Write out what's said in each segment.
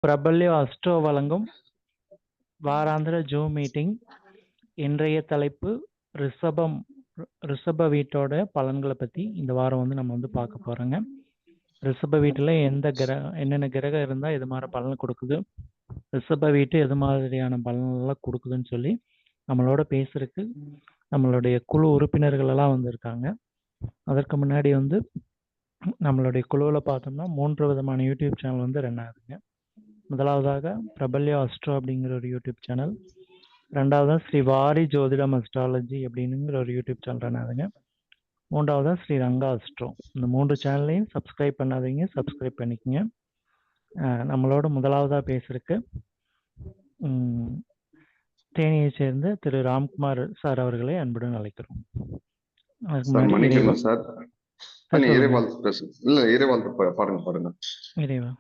பிரபல்ய astro வழங்கும் வாராந்திர zoom meeting. இன்றைய தலைப்பு ரிஷப வீட்டோட பலன்களை பற்றி இந்த வாரம் நம்ம பார்க்க போகிறோங்க. ரிஷப வீட்டில் என்னென்ன கிரகம் இருந்தால் எது மாதிரி பலன் கொடுக்குது, ரிஷப வீட்டு எது மாதிரியான பலன்கள்லாம் கொடுக்குதுன்னு சொல்லி நம்மளோட பேசுறதுக்கு நம்மளுடைய குழு உறுப்பினர்கள் எல்லாம் வந்திருக்காங்க. அதற்கு முன்னாடி நம்மளுடைய குழுவில் பார்த்தோம்னா 3 விதமான யூடியூப் சேனல் ரன் ஆகுதுங்க. முதலாவதாக பிரபல்யா அஸ்ட்ரோ அப்படிங்கிற ஒரு யூடியூப் சேனல், ரெண்டாவதாக ஸ்ரீ வாரி ஜோதிடம் அஸ்ட்ராலஜி அப்படிங்கிற ஒரு யூடியூப் சேனல் ரன் ஆகுதுங்க. மூன்றாவதாக ஸ்ரீ ரங்கா அஸ்ட்ரோ. இந்த 3 சேனல்லையும் சப்ஸ்கிரைப் பண்ணாதீங்க, சப்ஸ்கிரைப் பண்ணிக்கோங்க. நம்மளோட முதலாவதாக பேசுறதுக்கு தேனியை சேர்ந்த திரு ராம்குமார் சார் அவர்களை அன்புடன் அழைக்கிறோம். இறைவா.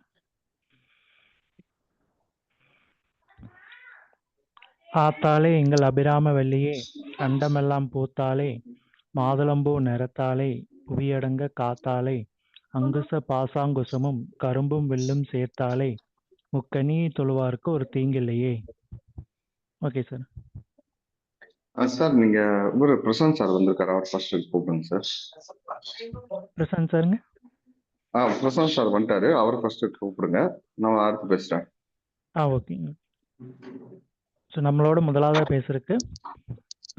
ஆத்தாலே எங்கள் அபிராம வல்லியே, அண்டமெல்லாம் பூத்தாலே, மாதுளம்பூ நிறத்தாலே, புவியடங்க காத்தாலே, அங்குச பாசாங்குசமும் கரும்பும் வில்லும் சேர்த்தாலே, முக்கனியை தொழுவாருக்கு ஒரு தீங்கில்லையே. Okay sir. சார் நீங்க பிரசாந்த் சார் வந்திருக்காரு, அவர் ஃபர்ஸ்ட் கூப்பிடுங்க சார். பிரசாந்த் சாருங்க. பிரசாந்த் சார் வந்துட்டாரு, அவர் ஃபர்ஸ்ட் கூப்பிடுங்க, நான் அடுத்து பேசுறேன். ஓகேங்க. ஸோ நம்மளோட முதலாவதாக பேசுறதுக்கு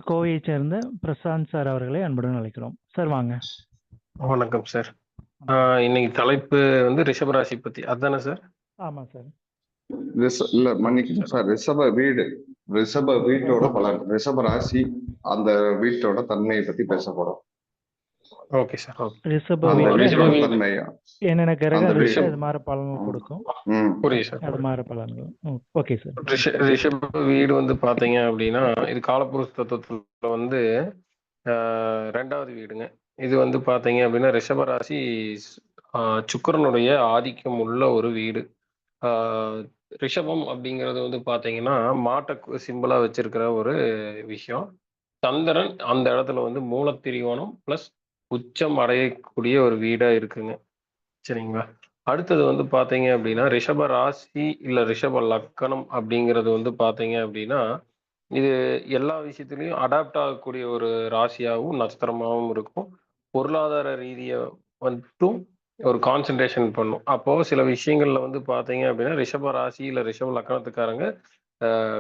கோவையை சேர்ந்த பிரசாந்த் சார் அவர்களை அன்புடன் அழைக்கிறோம். சார் வாங்க. வணக்கம் சார். இன்னைக்கு தலைப்பு ரிஷபராசி பத்தி அதானே சார்? ஆமாம் சார். இல்ல மன்னிக்கணும் சார், ரிஷப வீட்டோட பலன், ரிஷப ராசி அந்த வீட்டோட தன்மையை பத்தி பேச போறோம். Okay sir. ரிஷப தன்மை என்னென்ன கிரகம் அது மாதிரி பலன்கள் கொடுக்கும். புரியுது சார். அது மாதிரி பலன்கள். Okay sir. ரிஷப வீடு பாத்தீங்க அப்படின்னா இது காலப்புருஷ தத்துவத்துல 2வது வீடுங்க. இது பாத்தீங்க அப்படின்னா ரிஷபராசி சுக்கிரனுடைய ஆதிக்கம் உள்ள ஒரு வீடு. ரிஷபம் அப்படிங்கிறது பாத்தீங்கன்னா மாட்டை சிம்பிளா வச்சிருக்கிற ஒரு விஷயம். சந்திரன் அந்த இடத்துல மூலத்திரிகோணம் பிளஸ் உச்சம் அடையக்கூடிய ஒரு வீடா இருக்குங்க. சரிங்களா? அடுத்தது பாத்தீங்க அப்படின்னா ரிஷப ராசி இல்ல ரிஷப லக்கணம் அப்படிங்கிறது பாத்தீங்க அப்படின்னா இது எல்லா விஷயத்திலையும் அடாப்ட் ஆகக்கூடிய ஒரு ராசியாகவும் நட்சத்திரமாகவும் இருக்கும். பொருளாதார ரீதியை ஒரு கான்சென்ட்ரேஷன் பண்ணும். அப்போ சில விஷயங்கள்ல பாத்தீங்க அப்படின்னா ரிஷப ராசி இல்ல ரிஷப லக்கணத்துக்காரங்க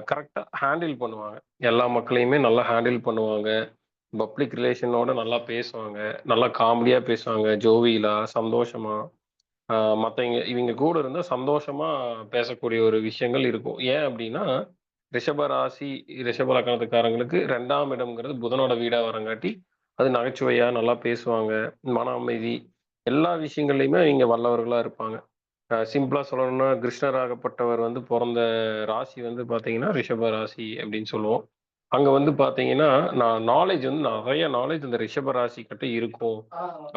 கரெக்டா ஹேண்டில் பண்ணுவாங்க. எல்லா மக்களையுமே நல்லா ஹேண்டில் பண்ணுவாங்க. பப்ளிக் ரிலேஷனோட நல்லா பேசுவாங்க, நல்லா காமெடியா பேசுவாங்க, ஜோவியலா சந்தோஷமா. மற்றவங்க இவங்க கூட இருந்தால் சந்தோஷமா பேசக்கூடிய ஒரு விஷயங்கள் இருக்கும். ஏன் அப்படின்னா ரிஷப ராசி ரிஷப லக்கணத்துக்காரங்களுக்கு 2ஆம் இடம்ங்கிறது புதனோட வீடா வரங்காட்டி அது நகைச்சுவையா நல்லா பேசுவாங்க, மன அமைதி எல்லா விஷயங்கள்லையுமே இவங்க வல்லவர்களா இருப்பாங்க. சிம்பிளா சொல்லணும்னா கிருஷ்ணராகப்பட்டவர் பிறந்த ராசி பாத்தீங்கன்னா ரிஷப ராசி அப்படின்னு சொல்லுவோம். அங்க பாத்தீங்கன்னா நான் நாலேஜ் நிறைய நாலேஜ் இந்த ரிஷப ராசி கிட்ட இருக்கும்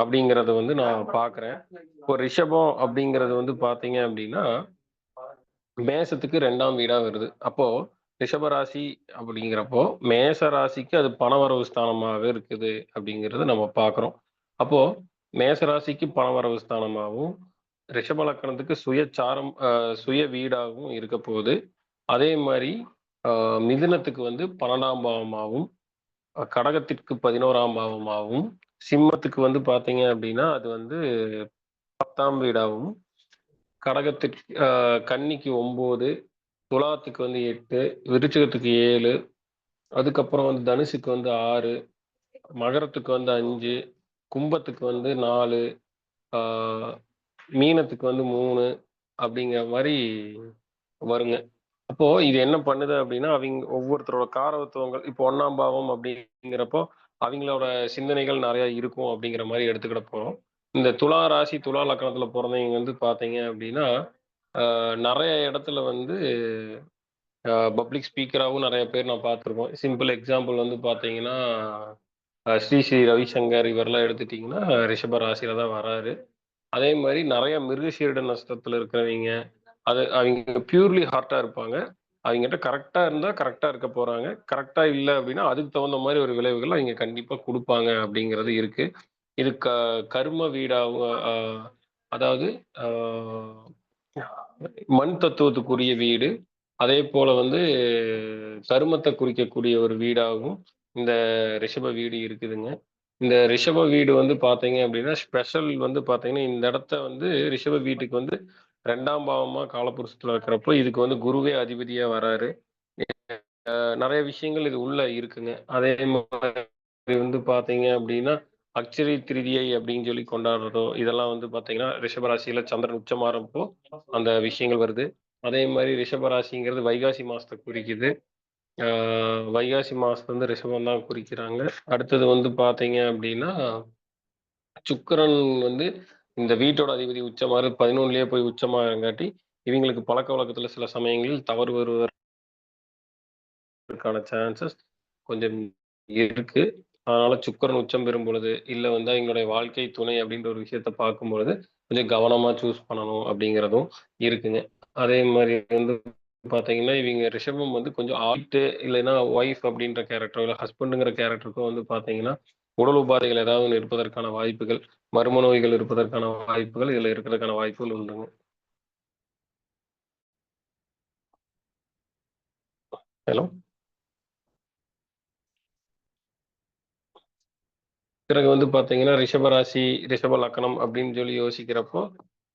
அப்படிங்கறத நான் பாக்குறேன். இப்போ ரிஷபம் அப்படிங்கிறது பாத்தீங்க அப்படின்னா மேசத்துக்கு 2ஆம் வீடா வருது. அப்போ ரிஷபராசி அப்படிங்கிறப்போ மேச ராசிக்கு அது பணவரவு ஸ்தானமாக இருக்குது அப்படிங்கிறது நம்ம பார்க்குறோம். அப்போ மேசராசிக்கு பணவரவு ஸ்தானமாகவும் ரிஷப லக்கணத்துக்கு சுய வீடாகவும் இருக்க போகுது. அதே மாதிரி மிதுனத்துக்கு 12ஆம் பாவமாகவும் கடகத்திற்கு 11ஆம் பாவமாகவும் சிம்மத்துக்கு பார்த்தீங்க அப்படின்னா அது 10ஆம் வீடாகவும் கடகத்திற்கு கன்னிக்கு 9, துலாத்துக்கு 8, விருச்சிகத்துக்கு 7, அதுக்கப்புறம் தனுசுக்கு 6, மகரத்துக்கு 5, கும்பத்துக்கு 4, மீனத்துக்கு 3 அப்படிங்கிற மாதிரி வருங்க. அப்போ இது என்ன பண்ணுது அப்படின்னா அவங்க ஒவ்வொருத்தரோட காரகத்துவங்கள் இப்போ 1ஆம் பாவம் அப்படிங்கிறப்போ அவங்களோட சிந்தனைகள் நிறைய இருக்கும் அப்படிங்கிற மாதிரி எடுத்துக்கிட்டப்போ இந்த துலா ராசி துலா லக்கணத்துல பிறந்தவங்க பாத்தீங்க அப்படின்னா நிறைய இடத்துல பப்ளிக் ஸ்பீக்கராகவும் நிறைய பேர் நான் பார்த்துருக்கோம். சிம்பிள் எக்ஸாம்பிள் பாத்தீங்கன்னா ஸ்ரீ ஸ்ரீ ரவிசங்கர் இவரெல்லாம் எடுத்துட்டிங்கன்னா ரிஷப ராசியில தான் வராரு. அதே மாதிரி நிறைய மிருகசீரிட நட்சத்திரத்துல இருக்கிறவங்க அவங்க பியூர்லி ஹார்ட்டா இருப்பாங்க. அவங்ககிட்ட கரெக்டா இருந்தா கரெக்டா இருக்க போறாங்க, கரெக்டா இல்லை அப்படின்னா அதுக்கு தகுந்த மாதிரி ஒரு விளைவுகள் அவங்க கண்டிப்பா கொடுப்பாங்க அப்படிங்கிறது இருக்கு. இது கர்ம வீடாகவும் அதாவது மண் தத்துவத்துக்குரிய வீடு, அதே போல வந்து கருமத்தை குறிக்கக்கூடிய ஒரு வீடாகவும் இந்த ரிஷப வீடு இருக்குதுங்க. இந்த ரிஷப வீடு வந்து பார்த்தீங்க அப்படின்னா, ஸ்பெஷல் வந்து பார்த்தீங்கன்னா, இந்த இடத்த வந்து ரிஷப வீட்டுக்கு வந்து 2ஆம் பாவமா காலபுருஷத்துல இருக்கிறப்போ, இதுக்கு வந்து குருவே அதிபதியா வராரு. நெறைய விஷயங்கள் இது உள்ள இருக்குங்க. அதே மாதிரி வந்து பார்த்தீங்க அப்படின்னா, அட்சய திருதியை அப்படின்னு சொல்லி கொண்டாடுறதோ, இதெல்லாம் வந்து பார்த்தீங்கன்னா, ரிஷப ராசியில சந்திரன் உச்சமாறப்போ அந்த விஷயங்கள் வருது. அதே மாரி ரிஷப ராசிங்கிறது வைகாசி மாசத்த குறிக்குது. ஆ வைகாசி மாசத்த வந்து ரிஷபம் தான் குறிக்கிறாங்க. அடுத்தது வந்து பார்த்தீங்க அப்படின்னா, சுக்கிரன் வந்து இந்த வீட்டோட அதிபதி உச்சமாறு 11லயே போய் உச்சமாகறங்காட்டி, இவங்களுக்கு பழக்கவழக்கத்துல சில சமயங்களில் தவறு வருவதற்கான சான்சஸ் கொஞ்சம் இருக்கு. அதனால சுக்கிரன் உச்சம் பெறும் பொழுது, இல்ல வந்து எங்களுடைய வாழ்க்கை துணை அப்படின்ற ஒரு விஷயத்த பார்க்கும்பொழுது, கொஞ்சம் கவனமா சூஸ் பண்ணணும் அப்படிங்கிறதும் இருக்குங்க. அதே மாரி வந்து பார்த்தீங்கன்னா, இவங்க ரிஷபம் வந்து கொஞ்சம் ஆல்ட்டு இல்லைன்னா ஒய்ஃப் அப்படின்ற கேரக்டரோ, இல்ல ஹஸ்பண்டுங்கிற கேரக்டருக்கோ வந்து பார்த்தீங்கன்னா, உடல் உபாதைகள் ஏதாவது ஒண்ணு இருப்பதற்கான வாய்ப்புகள், மர்ம நோய்கள் இருப்பதற்கான வாய்ப்புகள், இதுல இருக்கிறதுக்கான வாய்ப்புகள் உண்டுங்க. ஹலோ. பிறகு வந்து பார்த்தீங்கன்னா, ரிஷப ராசி, ரிஷப லக்னம் அப்படின்னு சொல்லி யோசிக்கிறப்போ,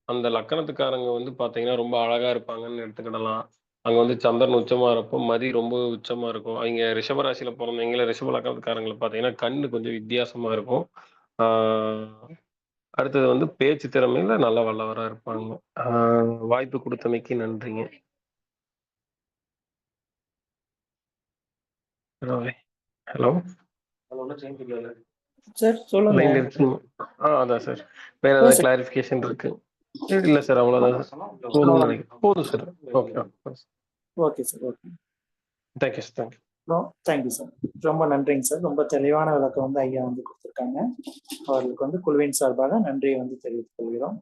அந்த லக்கணத்துக்காரங்க வந்து பார்த்தீங்கன்னா, ரொம்ப அழகா இருப்பாங்கன்னு எடுத்துக்கிடலாம். அங்க வந்து சந்திரன் உச்சமா இருப்போ, மதி ரொம்ப உச்சமா இருக்கும். அவைங்க ரிஷப ராசியில பொறந்தவைங்கள ரிஷப லக்னத்துக்காரங்கள பார்த்தீங்கன்னா, கண்ணு கொஞ்சம் வித்தியாசமா இருக்கும். ஆ அடுத்தது வந்து பேச்சு திறமையில நல்ல வல்லவரா இருப்பாங்க. ஆ வாய்ப்பு குடுத்தமைக்கு நன்றிங்க. ஹலோ. ஹலோ. சார் சொல்லுங்க. லைன்ல இருக்கீங்க. அதான் சார். வேற இல்ல ஏதாவது சார். கிளாரிஃபிகேஷன் இருக்கு? இல்ல சார். அவ்வளோதான் சார். போதும்னு அவ்வளவுதான். நினைக்கிறேன். போதும் sir. Okay. Okay sir. Okay. Thank you sir. Thank you. Thank you sir. ரொம்ப நன்றிங்க சார். ரொம்ப தெளிவான விளக்கம் வந்து ஐயா வந்து கொடுத்துருக்காங்க. அவர்களுக்கு வந்து குழுவின் சார்பாக நன்றியை வந்து தெரிவித்துக் கொள்கிறோம்.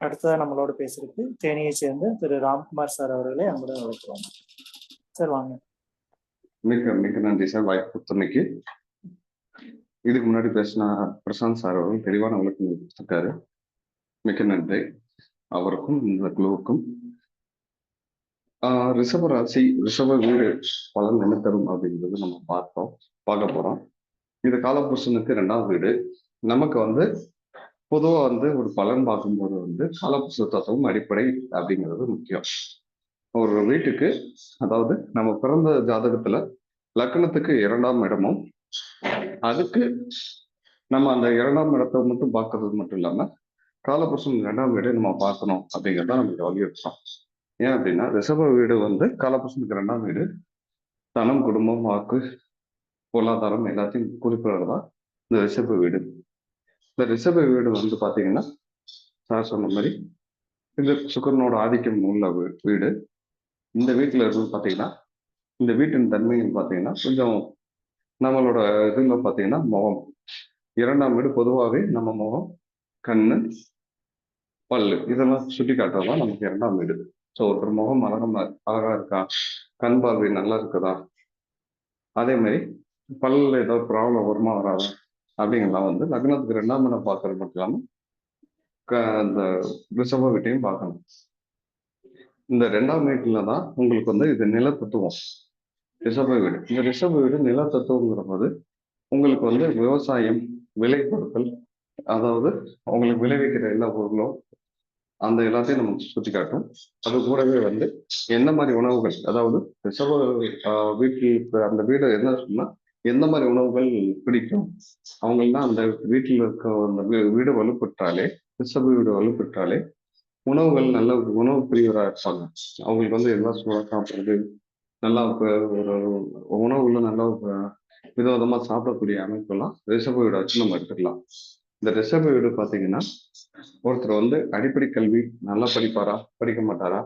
அடுத்ததா நம்மளோட பேசுறதுக்கு தேனியை சேர்ந்த திரு ராம்குமார் சார் அவர்களை அன்புடன் அழைக்கிறோம். சார் வாங்க. மிக்க மிக்க நன்றி சார் வாய்ப்பு கொடுத்தமைக்கு. இதுக்கு முன்னாடி பேசின பிரசாந்த் சார் அவர்கள் தெளிவான விளக்கம் கொடுத்திருக்காரு. மிக்க நன்றி அவருக்கும் இந்த குழுவுக்கும். ரிஷப ராசி ரிஷப வீடு பலன் என்ன தரும் அப்படிங்கிறது நம்ம பார்க்க போறோம். இது காலபுருஷனுக்கு 2ஆம் வீடு. நமக்கு வந்து பொதுவா வந்து ஒரு பலன் பார்க்கும்போது வந்து காலபுருஷ தத்துவம் அடிப்படை அப்படிங்கிறது முக்கியம். ஒரு வீட்டுக்கு, அதாவது நம்ம பிறந்த ஜாதகத்துல லக்னத்துக்கு 2ஆம் இடமும், அதுக்கு நம்ம அந்த 2ஆம் இடத்தை மட்டும் பார்க்கறது மட்டும் இல்லாம காலபுருஷன் 2ஆம் வீடை நம்ம பார்க்கணும் அப்படிங்கிறத நம்ம வலியுறுத்தோம். ஏன் அப்படின்னா ரிஷப வீடு வந்து காலபுருஷனுக்கு 2ஆம் வீடு தனம், குடும்பம், வாக்கு, பொருளாதாரம் எல்லாத்தையும் குறிப்பிடுறதா இந்த ரிஷப வீடு. இந்த ரிஷப வீடு வந்து பாத்தீங்கன்னா சார் சொன்ன மாதிரி இந்த சுக்கரனோட ஆதிக்கம் உள்ள வீடு. இந்த வீட்டுல இருந்து பாத்தீங்கன்னா இந்த வீட்டின் தன்மைன்னு பாத்தீங்கன்னா கொஞ்சம் நம்மளோட இதுல பாத்தீங்கன்னா முகம், 2ஆம் வீடு பொதுவாகவே நம்ம முகம், கண்ணு, பல்லு இதெல்லாம் சுட்டி காட்டுறதுதான் நமக்கு 2ஆம் வீடு. ஸோ ஒருத்தர் முகம் அழகா இருக்கா, கண் பார்வை நல்லா இருக்குதா, அதே மாதிரி பல்லுல ஏதாவது ப்ராப்ளம் வருமா வராதா அப்படிங்கலாம் வந்து லக்னத்துக்கு 2ஆம் இடம் பார்க்கறது மட்டும் இல்லாம அந்த ரிஷப வீட்டையும் பார்க்கணும். இந்த 2ஆம் வீட்டுல தான் உங்களுக்கு வந்து இது நில தத்துவம் ரிஷப வீடு. இந்த ரிஷப வீடு நில தத்துவங்கிற போது உங்களுக்கு வந்து விவசாயம், விளைபொருட்கள், அதாவது உங்களுக்கு விளைவிக்கிற எல்லா பொருளும் அந்த எல்லாத்தையும் நமக்கு சுட்டி காட்டும். அது கூடவே வந்து எந்த மாதிரி உணவுகள், அதாவது ரிஷப வீட்டில் அந்த வீடு என்ன சொன்னா எந்த மாதிரி உணவுகள் பிடிக்கும், அவங்கெல்லாம் அந்த வீட்டில் இருக்க அந்த வீடு வலுப்பெற்றாலே, ரிஷப வீடு வலுப்பெற்றாலே உணவுகள் நல்ல உணவு பிரியராக இருப்பாங்க. அவங்களுக்கு வந்து எல்லா சூழ சாப்பிட்றது, நல்லா ஒரு உணவுல நல்லா விதவிதமா சாப்பிடக்கூடிய அமைப்பெல்லாம் ரிஷப வீடு வச்சு நம்ம எடுத்துக்கலாம். இந்த ரிஷப வீடு பார்த்தீங்கன்னா ஒருத்தர் வந்து அடிப்படை கல்வி நல்லா படிப்பாரா, படிக்க மாட்டாரா,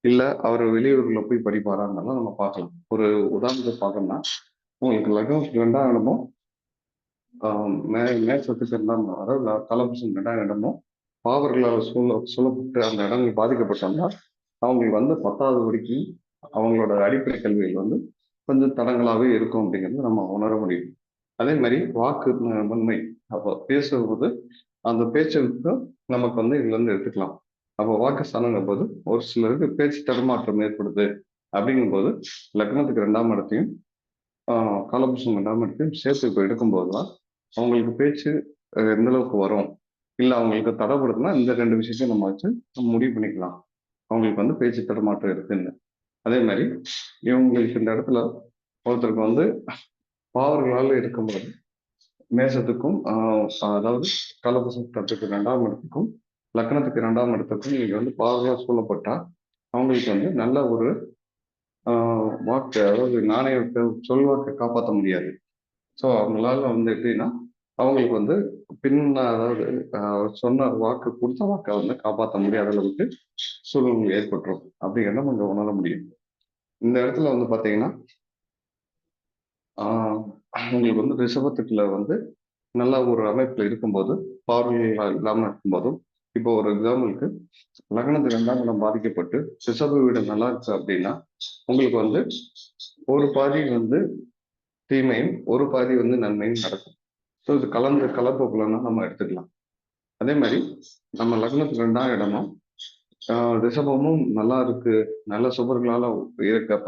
இல்ல அவர் வெளியூர்ல போய் படிப்பாரான்றதெல்லாம் நம்ம பார்க்கலாம். ஒரு உதாரணத்துக்கு பார்க்கணும்னா உங்களுக்கு லக்னம் 2ஆம் இடமும் மேற்சத்துக்கு 2ஆம் இடம், அதாவது காலபுருஷன் 2ஆம் இடமும் பாவர்களால் சூழப்பட்டு அந்த இடங்கள் பாதிக்கப்பட்டோம்னா அவங்களுக்கு வந்து 10வது வரைக்கும் அவங்களோட அடிப்படை கல்வியில் வந்து கொஞ்சம் தடங்களாகவே இருக்கும் அப்படிங்கிறது நம்ம உணர முடியும். அதே மாதிரி வாக்கு வன்மை, அப்போ பேசும்போது அந்த பேச்சுக்கு நமக்கு வந்து இதுல இருந்து எடுத்துக்கலாம். அப்போ வாக்குஸ்தானங்கும் போது ஒரு சிலருக்கு பேச்சு தடுமாற்றம் ஏற்படுது அப்படிங்கும்போது லக்னத்துக்கு 2ஆம் இடத்தையும் காலபுருஷன் 2ஆம் இடத்தையும் சேர்த்து இப்போ எடுக்கும்போது தான் அவங்களுக்கு பேச்சு எந்த அளவுக்கு வரும், இல்லை அவங்களுக்கு தடைப்படுதுன்னா இந்த 2 விஷயத்தையும் நம்ம வச்சு நம்ம முடிவு பண்ணிக்கலாம் அவங்களுக்கு வந்து பேச்சு தடுமாற்றம் இருக்குன்னு. அதே மாதிரி இவங்களுக்கு இந்த இடத்துல ஒருத்தருக்கு வந்து பாவர்களால் இருக்கும்போது மேசத்துக்கும் அதாவது காலபுருஷன் தத்துக்கு 2ஆம் இடத்துக்கும் லக்னத்துக்கு 2ஆம் இடத்துக்கும் நீங்க வந்து பாவர்களால் சூழப்பட்டா அவங்களுக்கு வந்து நல்ல ஒரு வாக்கு, அதாவது நாணயத்தை சொல்வாக்கை காப்பாற்ற முடியாது. ஸோ அவங்களால வந்து எப்படின்னா அவங்களுக்கு வந்து அதாவது சொன்ன வாக்கு, கொடுத்த வாக்கை வந்து காப்பாற்ற முடியாத அளவுக்கு சூழ்நிலை ஏற்பட்டுரும் அப்படிங்கிறத நம்ம உணர முடியும். இந்த இடத்துல வந்து பாத்தீங்கன்னா உங்களுக்கு வந்து ரிஷபத்துக்குள்ள வந்து நல்ல ஒரு அமைப்புல இருக்கும்போது, பார்வைகள் இல்லாம இருக்கும்போதும், இப்போ ஒரு எக்ஸாம்பிளுக்கு லக்னத்துக்கு 2ஆம் இடம் பாதிக்கப்பட்டு ரிஷப வீடு நல்லா இருக்கு அப்படின்னா உங்களுக்கு வந்து ஒரு பாதி வந்து தீமையும் ஒரு பாதி வந்து நன்மையும் நடக்கும். ஸோ இது கலப்போக்குலன்னா நம்ம எடுத்துக்கலாம். அதே மாதிரி நம்ம லக்னத்துக்கு 2ஆம் இடமும் ரிஷபமும் நல்லா இருக்கு, நல்ல சுபர்களால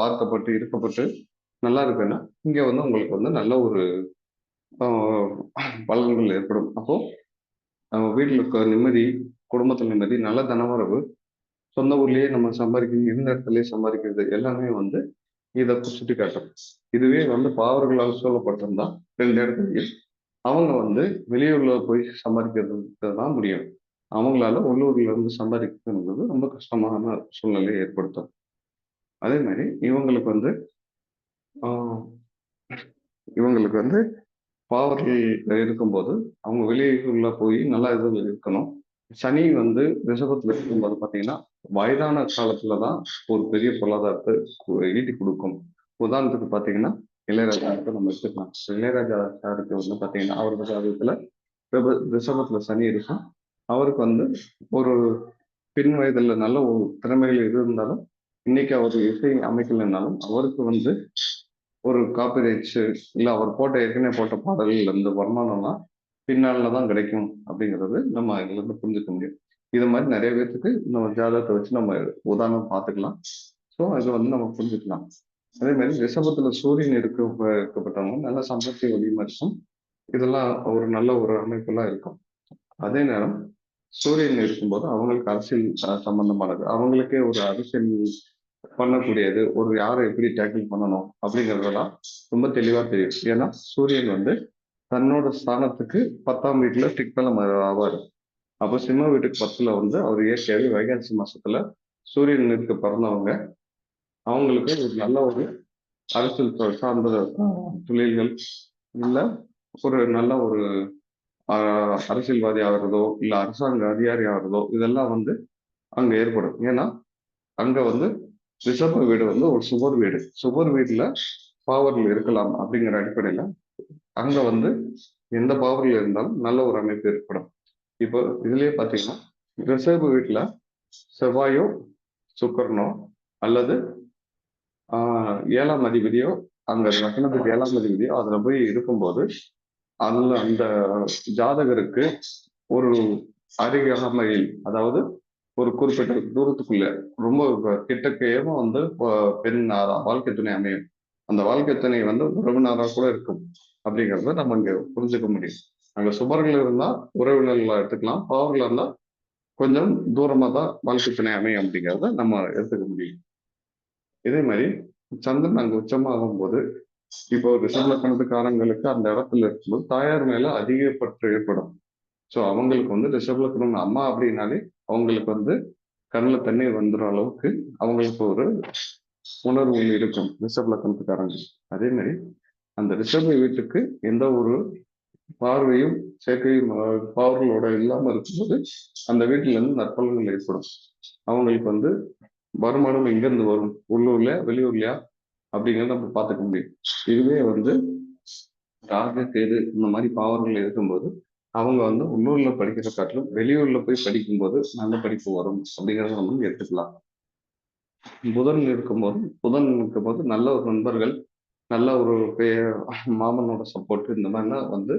பார்க்கப்பட்டு இருக்கப்பட்டு நல்லா இருக்குன்னா இங்க வந்து உங்களுக்கு வந்து நல்ல ஒரு பலன்கள் ஏற்படும். அப்போ வீட்டில் இருக்க நிம்மதி, குடும்பத்தில் நிம்மதி, நல்ல தனவரவு, சொந்த ஊர்லயே நம்ம சம்பாதிக்கிறது, இருந்த இடத்துலயே சம்பாதிக்கிறது எல்லாமே வந்து இதை சுட்டி காட்டும். இதுவே வந்து பாவர்களால் சூழப்பட்டிருந்தா 2 இடத்துலயும் அவங்க வந்து வெளியூர்ல போய் சம்பாதிக்கிறது தான் முடியும். அவங்களால உள்ளூர்ல இருந்து சம்பாதிக்கிறது ரொம்ப கஷ்டமான சூழ்நிலையை ஏற்படுத்தும். அதே மாதிரி இவங்களுக்கு வந்து பாவர்கள் இருக்கும்போது அவங்க வெளியூர்ல போய் நல்லா இது இருக்கணும். சனி வந்து ரிஷபத்துல இருக்கும்போது பாத்தீங்கன்னா வயதான காலத்துலதான் ஒரு பெரிய பொருளாதாரத்தை ஈட்டி கொடுக்கும். உதாரணத்துக்கு பாத்தீங்கன்னா இளையராஜாவுக்கு நம்ம எடுத்துக்கலாம். இளையராஜா சாருக்கு வந்து பாத்தீங்கன்னா அவரோட ஜாதகத்துல ரிஷபத்துல சனி இருக்கும். அவருக்கு வந்து ஒரு பின் வயதுல நல்ல ஒரு திறமைகள் இருந்தாலும் இன்னைக்கு அவர் இசை அமைக்கலைன்னாலும் அவருக்கு வந்து ஒரு காப்பிரைட்ஸ் இல்லை அவர் ஏற்கனவே போட்ட பாடல்கள் இந்த வருமானம்லாம் பின்னாலதான் கிடைக்கும் அப்படிங்கிறது நம்ம இதுல இருந்து புரிஞ்சுக்க முடியும். இது மாதிரி நிறைய பேர்த்துக்கு நம்ம ஜாதகத்தை வச்சு நம்ம உதாரணம் பார்த்துக்கலாம். ஸோ அதை வந்து நம்ம புரிஞ்சுக்கலாம். அதே மாதிரி ரிஷபத்துல சூரியன் இருக்கப்பட்டவங்க நல்ல சம்பத்தி வலிமை இருக்கும். இதெல்லாம் ஒரு நல்ல ஒரு அமைப்பெல்லாம் இருக்கும். அதே நேரம் சூரியன் இருக்கும்போது அவங்களுக்கு அரசியல் சம்பந்தமானது, அவங்களுக்கே ஒரு அரசியல் பண்ணக்கூடியது, ஒரு யாரை எப்படி டேக்கிள் பண்ணணும் அப்படிங்கிறதெல்லாம் ரொம்ப தெளிவா தெரியும். ஏன்னா சூரியன் வந்து தன்னோட ஸ்தானத்துக்கு 10ஆம் வீட்டுல திக்பலம் ஆவார். அப்போ சிம்ம வீட்டுக்கு 10ல வந்து அவர் இயற்கையாகவே வைகாசி மாசத்துல சூரியன் இருக்க பிறந்தவங்க அவங்களுக்கு ஒரு நல்ல ஒரு அரசியல் சார்ந்த தொழில்கள் இல்ல ஒரு நல்ல ஒரு அரசியல்வாதி ஆகிறதோ இல்ல அரசாங்க அதிகாரி ஆகிறதோ இதெல்லாம் வந்து அங்க ஏற்படும். ஏன்னா அங்க வந்து ரிஷப வீடு வந்து ஒரு சுபர் வீட்டுல பாவர்கள் இருக்கலாம் அப்படிங்கிற அடிப்படையில அங்க வந்து எந்த பாவர்கள் இருந்தாலும் நல்ல ஒரு அமைப்பு ஏற்படும். இப்போ இதுலயே பாத்தீங்கன்னா ரிஷப வீட்டுல செவ்வாயோ சுக்கரனோ அல்லது 7ஆம் அதிபதியோ அங்க லக்னத்துக்கு 7ஆம் அதிபதியோ அதுல போய் இருக்கும்போது அதுல அந்த ஜாதகருக்கு ஒரு அருகாமையில், அதாவது ஒரு குறிப்பிட்ட தூரத்துக்குள்ள ரொம்ப கிட்டக்கையவும் வந்து பெண் வாழ்க்கை துணை அமையும். அந்த வாழ்க்கை துணை வந்து உறவினராக கூட இருக்கும் அப்படிங்கிறத நம்ம இங்க புரிஞ்சுக்க முடியும். அங்க சுபர்கள் இருந்தா உறவினர்களா எடுத்துக்கலாம், பாவர்கள் இருந்தா கொஞ்சம் தூரமா தான் வாழ்க்கை துணை அமையும் அப்படிங்கிறத நம்ம எடுத்துக்க முடியும். இதே மாதிரி சந்திரன் அங்க உச்சமாகும் போது இப்போ ரிஷபலக்கணத்துக்காரங்களுக்கு அந்த இடத்துல இருக்கும்போது தாயார் மேல அதிக பற்று ஏற்படும். ஸோ அவங்களுக்கு வந்து ரிஷபலக்கணம் அம்மா அப்படின்னாலே அவங்களுக்கு வந்து கண்ணில் தண்ணீர் வந்துடும் அளவுக்கு அவங்களுக்கு ஒரு உணர்வுகள் இருக்கும் ரிஷபலக்கணத்துக்காரங்க. அதே மாதிரி அந்த ரிஷப வீட்டுக்கு எந்த ஒரு பார்வையும் சேர்க்கையும் பாவர்களோட இல்லாம இருக்கும்போது அந்த வீட்டுல இருந்து நற்பலன்கள் ஏற்படும். அவங்களுக்கு வந்து வருமானம் எங்கிருந்து வரும், உள்ளூர்லயா வெளியூர்லயா அப்படிங்கிறத நம்ம பார்த்துக்க முடியும். இதுவே வந்து ராகு கேது இந்த மாதிரி பாவர்கள் இருக்கும்போது அவங்க வந்து உள்ளூர்ல படிக்கிற காட்டிலும் வெளியூர்ல போய் படிக்கும்போது நல்ல படிப்பு வரும் அப்படிங்கிறத நம்ம எடுத்துக்கலாம். புதன் இருக்கும்போது நல்ல ஒரு நண்பர்கள், நல்ல ஒரு மாமனோட சப்போர்ட் இந்த மாதிரிலாம் வந்து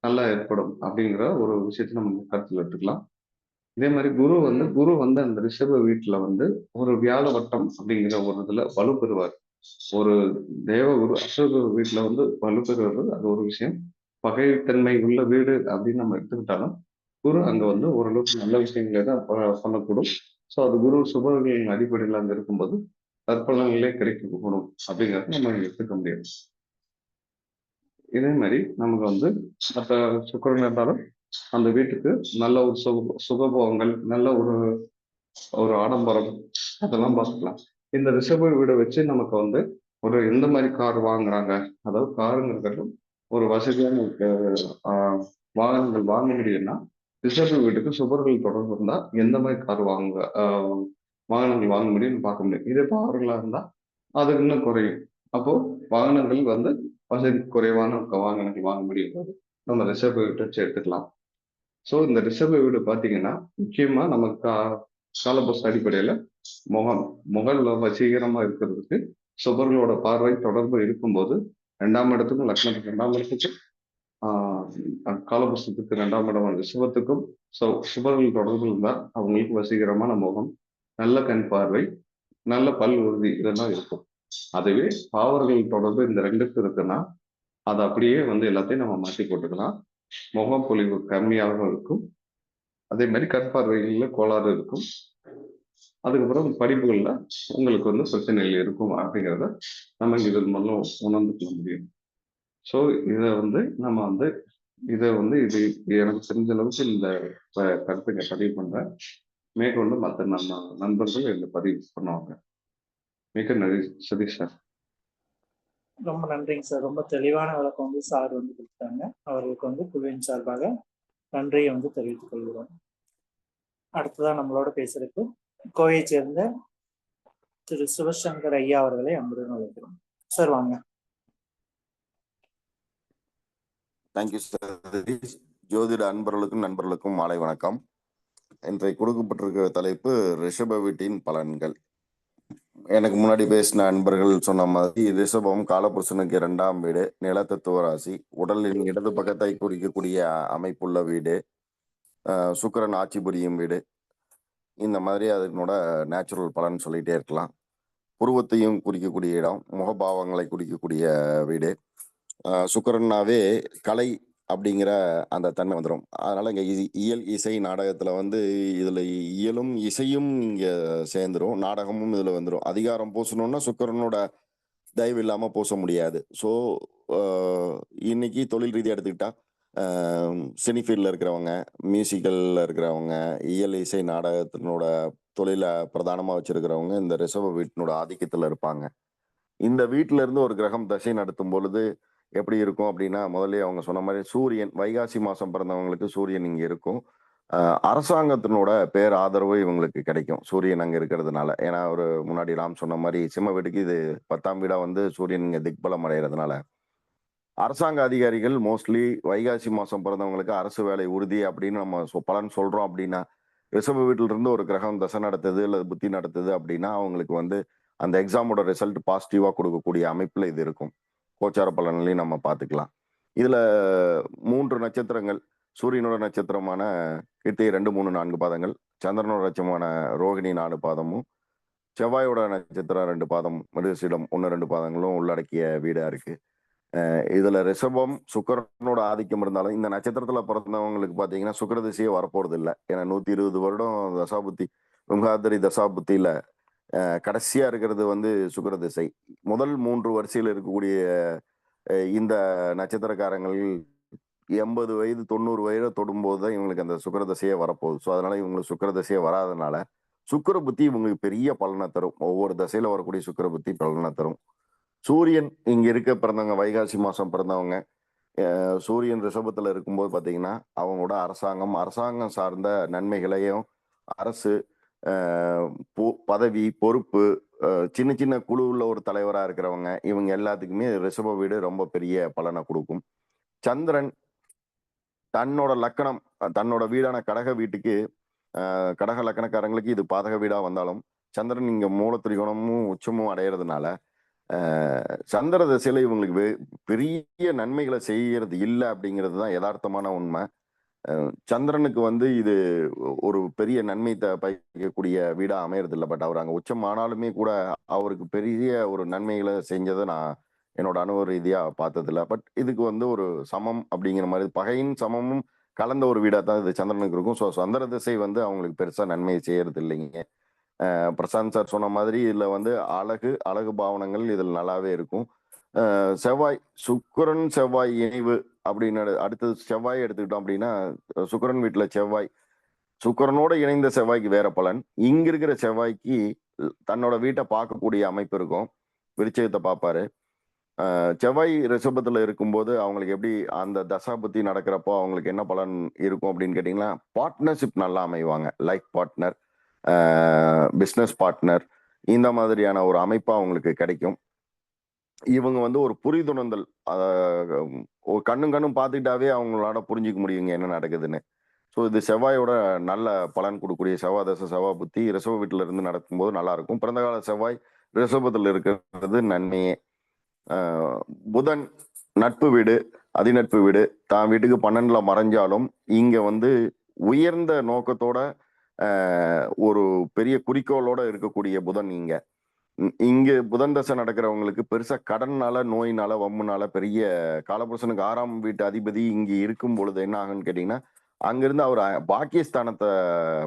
நல்லா ஏற்படும் அப்படிங்கிற ஒரு விஷயத்த நம்ம கருத்தில் எடுத்துக்கலாம். இதே மாதிரி குரு வந்து அந்த ரிஷப வீட்டுல வந்து ஒரு வியாழ வட்டம் அப்படிங்கிற ஒரு இதுல வலுப்பெறுவார். ஒரு தேவ குரு அசுர வீட்டுல வந்து வலுப்பெறுவது அது ஒரு விஷயம். பகைத்தன்மை உள்ள வீடு அப்படின்னு நம்ம எடுத்துக்கிட்டாலும் குரு அங்க வந்து ஓரளவுக்கு நல்ல விஷயங்களை தான் பண்ணக்கூடும். ஸோ அது குரு சுபர்களின் அடிப்படையில் அங்க இருக்கும்போது தற்பலன்களே கிடைக்கக்கூடும் அப்படிங்கிறத நம்ம எடுத்துக்க முடியாது. இதே மாதிரி நமக்கு வந்து மற்ற சுக்கிரன் இருந்தாலும் அந்த வீட்டுக்கு நல்ல ஒரு சுகபோகங்கள், நல்ல ஒரு ஒரு ஆடம்பரம் அதெல்லாம் பார்த்துக்கலாம். இந்த ரிஷப வீடை வச்சு நமக்கு வந்து ஒரு எந்த மாதிரி கார் வாங்குறாங்க, அதாவது காருங்கிறது ஒரு வசதியான வாகனங்கள் வாங்க முடியும்னா ரிஷப வீட்டுக்கு சுபர்கள் தொடர்பு இருந்தா எந்த மாதிரி கார் வாகனங்கள் வாங்க முடியும்னு பார்க்க முடியும். இதே பவர்களா இருந்தா அது இன்னும் குறையும். அப்போ வாகனங்கள் வந்து வசதி குறைவான வாகனங்கள் வாங்க முடியும். நம்ம ரிஷப வீட்டை வச்சு எடுத்துக்கலாம். ஸோ இந்த ரிஷப வீடு பார்த்தீங்கன்னா முக்கியமா நமக்கு காலபுஸ்த அடிப்படையில முகல்ல வசீகரமா இருக்கிறதுக்கு சுபர்களோட பார்வை தொடர்பு இருக்கும்போது 2ஆம் இடத்துக்கும் லக்னத்துக்கு 2ஆம் இடத்துக்கும் காலபுஸ்தத்துக்கு 2ஆம் இடம் ரிஷபத்துக்கும் சுபர்கள் தொடர்பு இருந்தால் அவங்களுக்கு வசீகரமான முகம், நல்ல கண் பார்வை, நல்ல பல் உறுதி இதெல்லாம் இருக்கும். அதுவே பாவர்கள் தொடர்பு இந்த 2க்கும் இருக்குன்னா அது அப்படியே வந்து எல்லாத்தையும் நம்ம மாற்றி போட்டுக்கலாம். முகப்பொலிவு கம்மியாக இருக்கும். அதே மாதிரி கண் பார்வைகள்ல கோளாறு இருக்கும். அதுக்கப்புறம் படிப்புகள்ல உங்களுக்கு வந்து பிரச்சனைகள் இருக்கும் அப்படிங்கிறத நம்ம இதன் மூலம் உணர்ந்துக்க முடியும். ஸோ இதை வந்து நம்ம வந்து இது எனக்கு தெரிஞ்ச அளவுக்கு இந்த கருத்துங்க பதிவு பண்றேன். மேற்கொண்டு மற்ற நம்ம நண்பர்கள் இந்த பதிவு பண்ணுவாங்க. மிக நன்றி சதீஷ் சார். ரொம்ப நன்றிங்க சார். ரொம்ப தெளிவான விளக்கம் வந்து சார் வந்து கொடுத்தாங்க. அவர்களுக்கு வந்து குழுவின் சார்பாக நன்றியை வந்து தெரிவித்துக் கொள்கிறோம். அடுத்ததான் நம்மளோட பேசுறதுக்கு கோவையை சேர்ந்த திரு சிவசங்கர் ஐயா அவர்களை அன்புடன் அழைக்கிறோம். சார் வாங்க. Thank you sir. ஜோதிட அன்பர்களுக்கும் நண்பர்களுக்கும் மாலை வணக்கம். இன்றைக்கு கொடுக்கப்பட்டிருக்கிற தலைப்பு ரிஷப வீட்டின் பலன்கள். எனக்கு முன்னாடி பேசின அன்பர்கள் சொன்ன மாதிரி ரிஷபம் காலபுருஷனுக்கு 2ஆம் வீடு, நிலத்தத்துவ ராசி, உடலின் இடது பக்கத்தை குறிக்கக்கூடிய அமைப்புள்ள வீடு, சுக்கிரன் ஆட்சி புரியும் வீடு. இந்த மாதிரி அதனோட நேச்சுரல் பலன் சொல்லிட்டே இருக்கலாம். புருவத்தையும் குறிக்கக்கூடிய இடம், முகபாவங்களை குறிக்கக்கூடிய வீடு. சுக்கிரன்னாவே கலை அப்படிங்கிற அந்த தன்மை வந்துடும். அதனால இங்க இயல் இசை நாடகத்துல வந்து இதுல இயலும் இசையும் இங்க சேர்ந்துரும், நாடகமும் இதுல வந்துடும். அதிகாரம் பூசணும்னா சுக்கிரனோட தயவு இல்லாம பூச முடியாது. ஸோ இன்னைக்கு தொழில் ரீதியாக எடுத்துக்கிட்டா சினி ஃபீல்டில் இருக்கிறவங்க, மியூசிக்கல்ல இருக்கிறவங்க, இயல் இசை நாடகத்தினோட தொழிலை பிரதானமாக வச்சிருக்கிறவங்க இந்த ரிஷப வீட்டினோட ஆதிக்கத்தில் இருப்பாங்க. இந்த வீட்டில இருந்து ஒரு கிரகம் தசை நடத்தும் பொழுது எப்படி இருக்கும் அப்படின்னா, முதல்ல அவங்க சொன்ன மாதிரி சூரியன், வைகாசி மாசம் பிறந்தவங்களுக்கு சூரியன் இங்க இருக்கும். அரசாங்கத்தினோட பேர் ஆதரவு இவங்களுக்கு கிடைக்கும் சூரியன் அங்க இருக்கிறதுனால. ஏன்னா ஒரு முன்னாடி நாம் சொன்ன மாதிரி சிம்ம வீட்டுக்கு இது 10ஆம் வீடா வந்து சூரியன் இங்க திக்பலம் அடைகிறதுனால அரசாங்க அதிகாரிகள் மோஸ்ட்லி வைகாசி மாசம் பிறந்தவங்களுக்கு அரசு வேலை உறுதி அப்படின்னு நம்ம பலன் சொல்றோம். அப்படின்னா ரிஷப வீட்டில இருந்து ஒரு கிரகம் தசை நடத்துது அல்லது புத்தி நடத்துது அப்படின்னா அவங்களுக்கு வந்து அந்த எக்ஸாமோட ரிசல்ட் பாசிட்டிவா கொடுக்கக்கூடிய அமைப்புல இது இருக்கும். கோச்சார பலன்களையும் நம்ம பார்த்துக்கலாம். இதுல 3 நட்சத்திரங்கள், சூரியனோட நட்சத்திரமான கிருத்திகை 2, 3, 4 பாதங்கள், சந்திரனோட நட்சத்திரமான ரோகிணி 4 பாதமும், செவ்வாயோட நட்சத்திரம் 2 பாதம், மிருகசீடம் 1, 2 பாதங்களும் உள்ளடக்கிய வீடா இருக்கு. இதுல ரிஷபம் சுக்கிரனோட ஆதிக்கம் இருந்தாலும் இந்த நட்சத்திரத்துல பிறந்தவங்களுக்கு பாத்தீங்கன்னா சுக்கிர திசையே வரப்போறது இல்லை. ஏன்னா 120 வருடம் தசாபுத்தி வெங்காதரி தசாபுத்தியில கடைசியா இருக்கிறது வந்து சுக்கிர திசை. முதல் 3 வரிசையில் இருக்கக்கூடிய இந்த நட்சத்திரக்காரங்கள் 80 வயது 90 வயதை தொடும்போது தான் இவங்களுக்கு அந்த சுக்கிர திசையே வரப்போகுது. ஸோ அதனால இவங்களுக்கு சுக்கிர திசையே வராதனால சுக்கிர புத்தி இவங்களுக்கு பெரிய பலனை தரும். ஒவ்வொரு தசையில வரக்கூடிய சுக்கிர புத்தி பலனை தரும். சூரியன் இங்க இருக்க பிறந்தவங்க, வைகாசி மாசம் பிறந்தவங்க, சூரியன் ரிஷபத்துல இருக்கும்போது பாத்தீங்கன்னா அவங்களோட அரசாங்கம் சார்ந்த நன்மைகளையும், அரசு பதவி பொறுப்பு, சின்ன சின்ன குழுவுல ஒரு தலைவரா இருக்கிறவங்க, இவங்க எல்லாத்துக்குமே ரிஷப வீடு ரொம்ப பெரிய பலனை கொடுக்கும். சந்திரன் தன்னோட லக்கணம், தன்னோட வீடான கடக வீட்டுக்கு, கடக லக்கணக்காரங்களுக்கு இது பாதக வீடா வந்தாலும் சந்திரன் இங்க மூல திரிகோணமும் உச்சமும் அடையிறதுனால சந்திர திசையில இவங்களுக்கு பெரிய நன்மைகளை செய்யறது இல்லை அப்படிங்கிறது தான் யதார்த்தமான உண்மை. சந்திரனுக்கு வந்து இது ஒரு பெரிய நன்மை பயக்கக்கூடிய வீடா அமையறது இல்லை. பட் அவர் அங்க உச்சம் ஆனாலுமே கூட அவருக்கு பெரிய ஒரு நன்மைகளை செஞ்சதை நான் என்னோட அனுபவ ரீதியா பார்த்தது இல்லை. பட் இதுக்கு வந்து ஒரு சமம் அப்படிங்கிற மாதிரி பகையின் சமமும் கலந்த ஒரு வீடா தான் இது சந்திரனுக்கு இருக்கும். ஸோ சந்திர திசை வந்து அவங்களுக்கு பெருசா நன்மை செய்யறது இல்லைங்க. பிரசாந்த் சார் சொன்ன மாதிரி இதுல வந்து அழகு பாவனங்கள் இதில் நல்லாவே இருக்கும். செவ்வாய் சுக்கிரன் செவ்வாய் இணைவு அப்படின்னு அடுத்தது செவ்வாய் எடுத்துக்கிட்டோம் அப்படின்னா சுக்கிரன் வீட்டுல செவ்வாய் சுக்கிரனோட இணைந்த செவ்வாய்க்கு வேற பலன். இங்க இருக்கிற செவ்வாய்க்கு தன்னோட வீட்டை பார்க்கக்கூடிய அமைப்பு இருக்கும். விருச்சகத்தை பார்ப்பாரு. செவ்வாய் ரிஷபத்துல இருக்கும்போது அவங்களுக்கு எப்படி அந்த தசாபுத்தி நடக்கிறப்போ அவங்களுக்கு என்ன பலன் இருக்கும் அப்படின்னு கேட்டீங்கன்னா, பார்ட்னர்ஷிப் நல்லா அமைவாங்க. லைஃப் பார்ட்னர், பிஸ்னஸ் பார்ட்னர், இந்த மாதிரியான ஒரு அமைப்பா அவங்களுக்கு கிடைக்கும். இவங்க வந்து ஒரு புரிதுணர்தல், ஒரு கண்ணும் பார்த்துக்கிட்டாவே அவங்களோட புரிஞ்சிக்க முடியுங்க என்ன நடக்குதுன்னு. ஸோ இது செவ்வாயோட நல்ல பலன் கொடுக்கக்கூடிய செவ்வாய் தசை செவ்வாய் புத்தி ரிஷப வீட்டுல இருந்து நடக்கும்போது நல்லா இருக்கும். பிறந்த கால செவ்வாய் ரிஷபத்தில் இருக்கிறது நன்மையே. புதன் நட்பு வீடு, அதிநட்பு வீடு, தான் வீட்டுக்கு 12ல மறைஞ்சாலும் இங்க வந்து உயர்ந்த நோக்கத்தோட ஒரு பெரிய குறிக்கோளோட இருக்கக்கூடிய புதன் இங்க புதன் தசை நடக்கிறவங்களுக்கு பெருசா கடன்னால, நோயினால, வம்புனால பெரிய காலபுருஷனுக்கு 6ஆம் வீட்டு அதிபதி இங்க இருக்கும் பொழுது என்ன ஆகுன்னு கேட்டீங்கன்னா, அங்கிருந்து அவர் பாக்கியஸ்தானத்தை